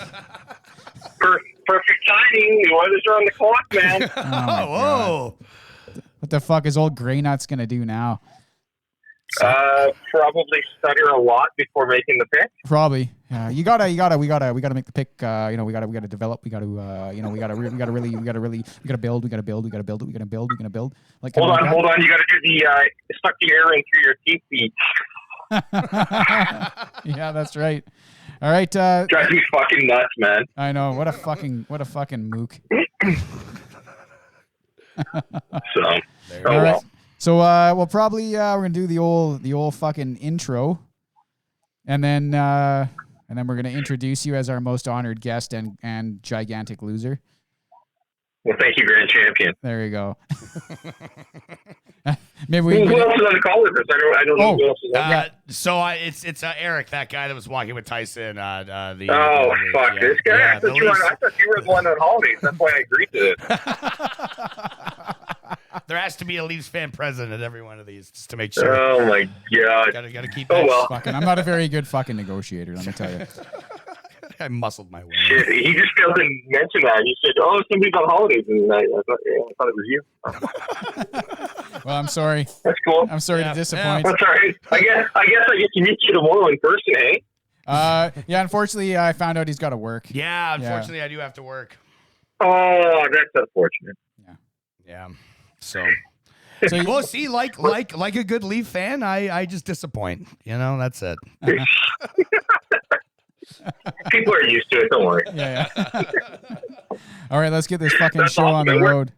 Perfect timing. The Oilers are on the clock, man. Oh, whoa. What the fuck is old Grey Nuts going to do now? Probably stutter a lot before making the pick. Probably. We gotta make the pick. We gotta develop. We gotta build. We gotta build. Like, Hold on. You got to do the suck the air in through your teeth beat. Yeah, that's right. All right. Drives me fucking nuts, man. I know. What a fucking mook. So, All right. well. So we'll probably we're gonna do the old fucking intro, and then we're gonna introduce you as our most honored guest and gigantic loser. Well, thank you, Grand Champion. There you go. Maybe we. Who else is on the call with us? I don't know who else is on. So it's Eric, that guy that was walking with Tyson. Fuck this guy! Yeah, I thought you were the one on holidays. That's why I agreed to it. There has to be a Leafs fan present at every one of these just to make sure. Oh my god! Gotta keep. Oh well. Fucking, I'm not a very good fucking negotiator. Let me tell you. I muscled my way. Shit, he just doesn't mention that. He said, "Oh, somebody's on holidays," and I thought it was you. Well, I'm sorry. That's cool. I'm sorry to disappoint. That's all right. I guess I get to meet you tomorrow in person, hey? Yeah. Unfortunately, I found out he's got to work. Yeah, unfortunately, I do have to work. Oh, that's unfortunate. Yeah. So we'll see. Like a good Leaf fan, I just disappoint. You know, that's it. People are used to it. Don't worry. Yeah. All right, let's get this fucking show on the road.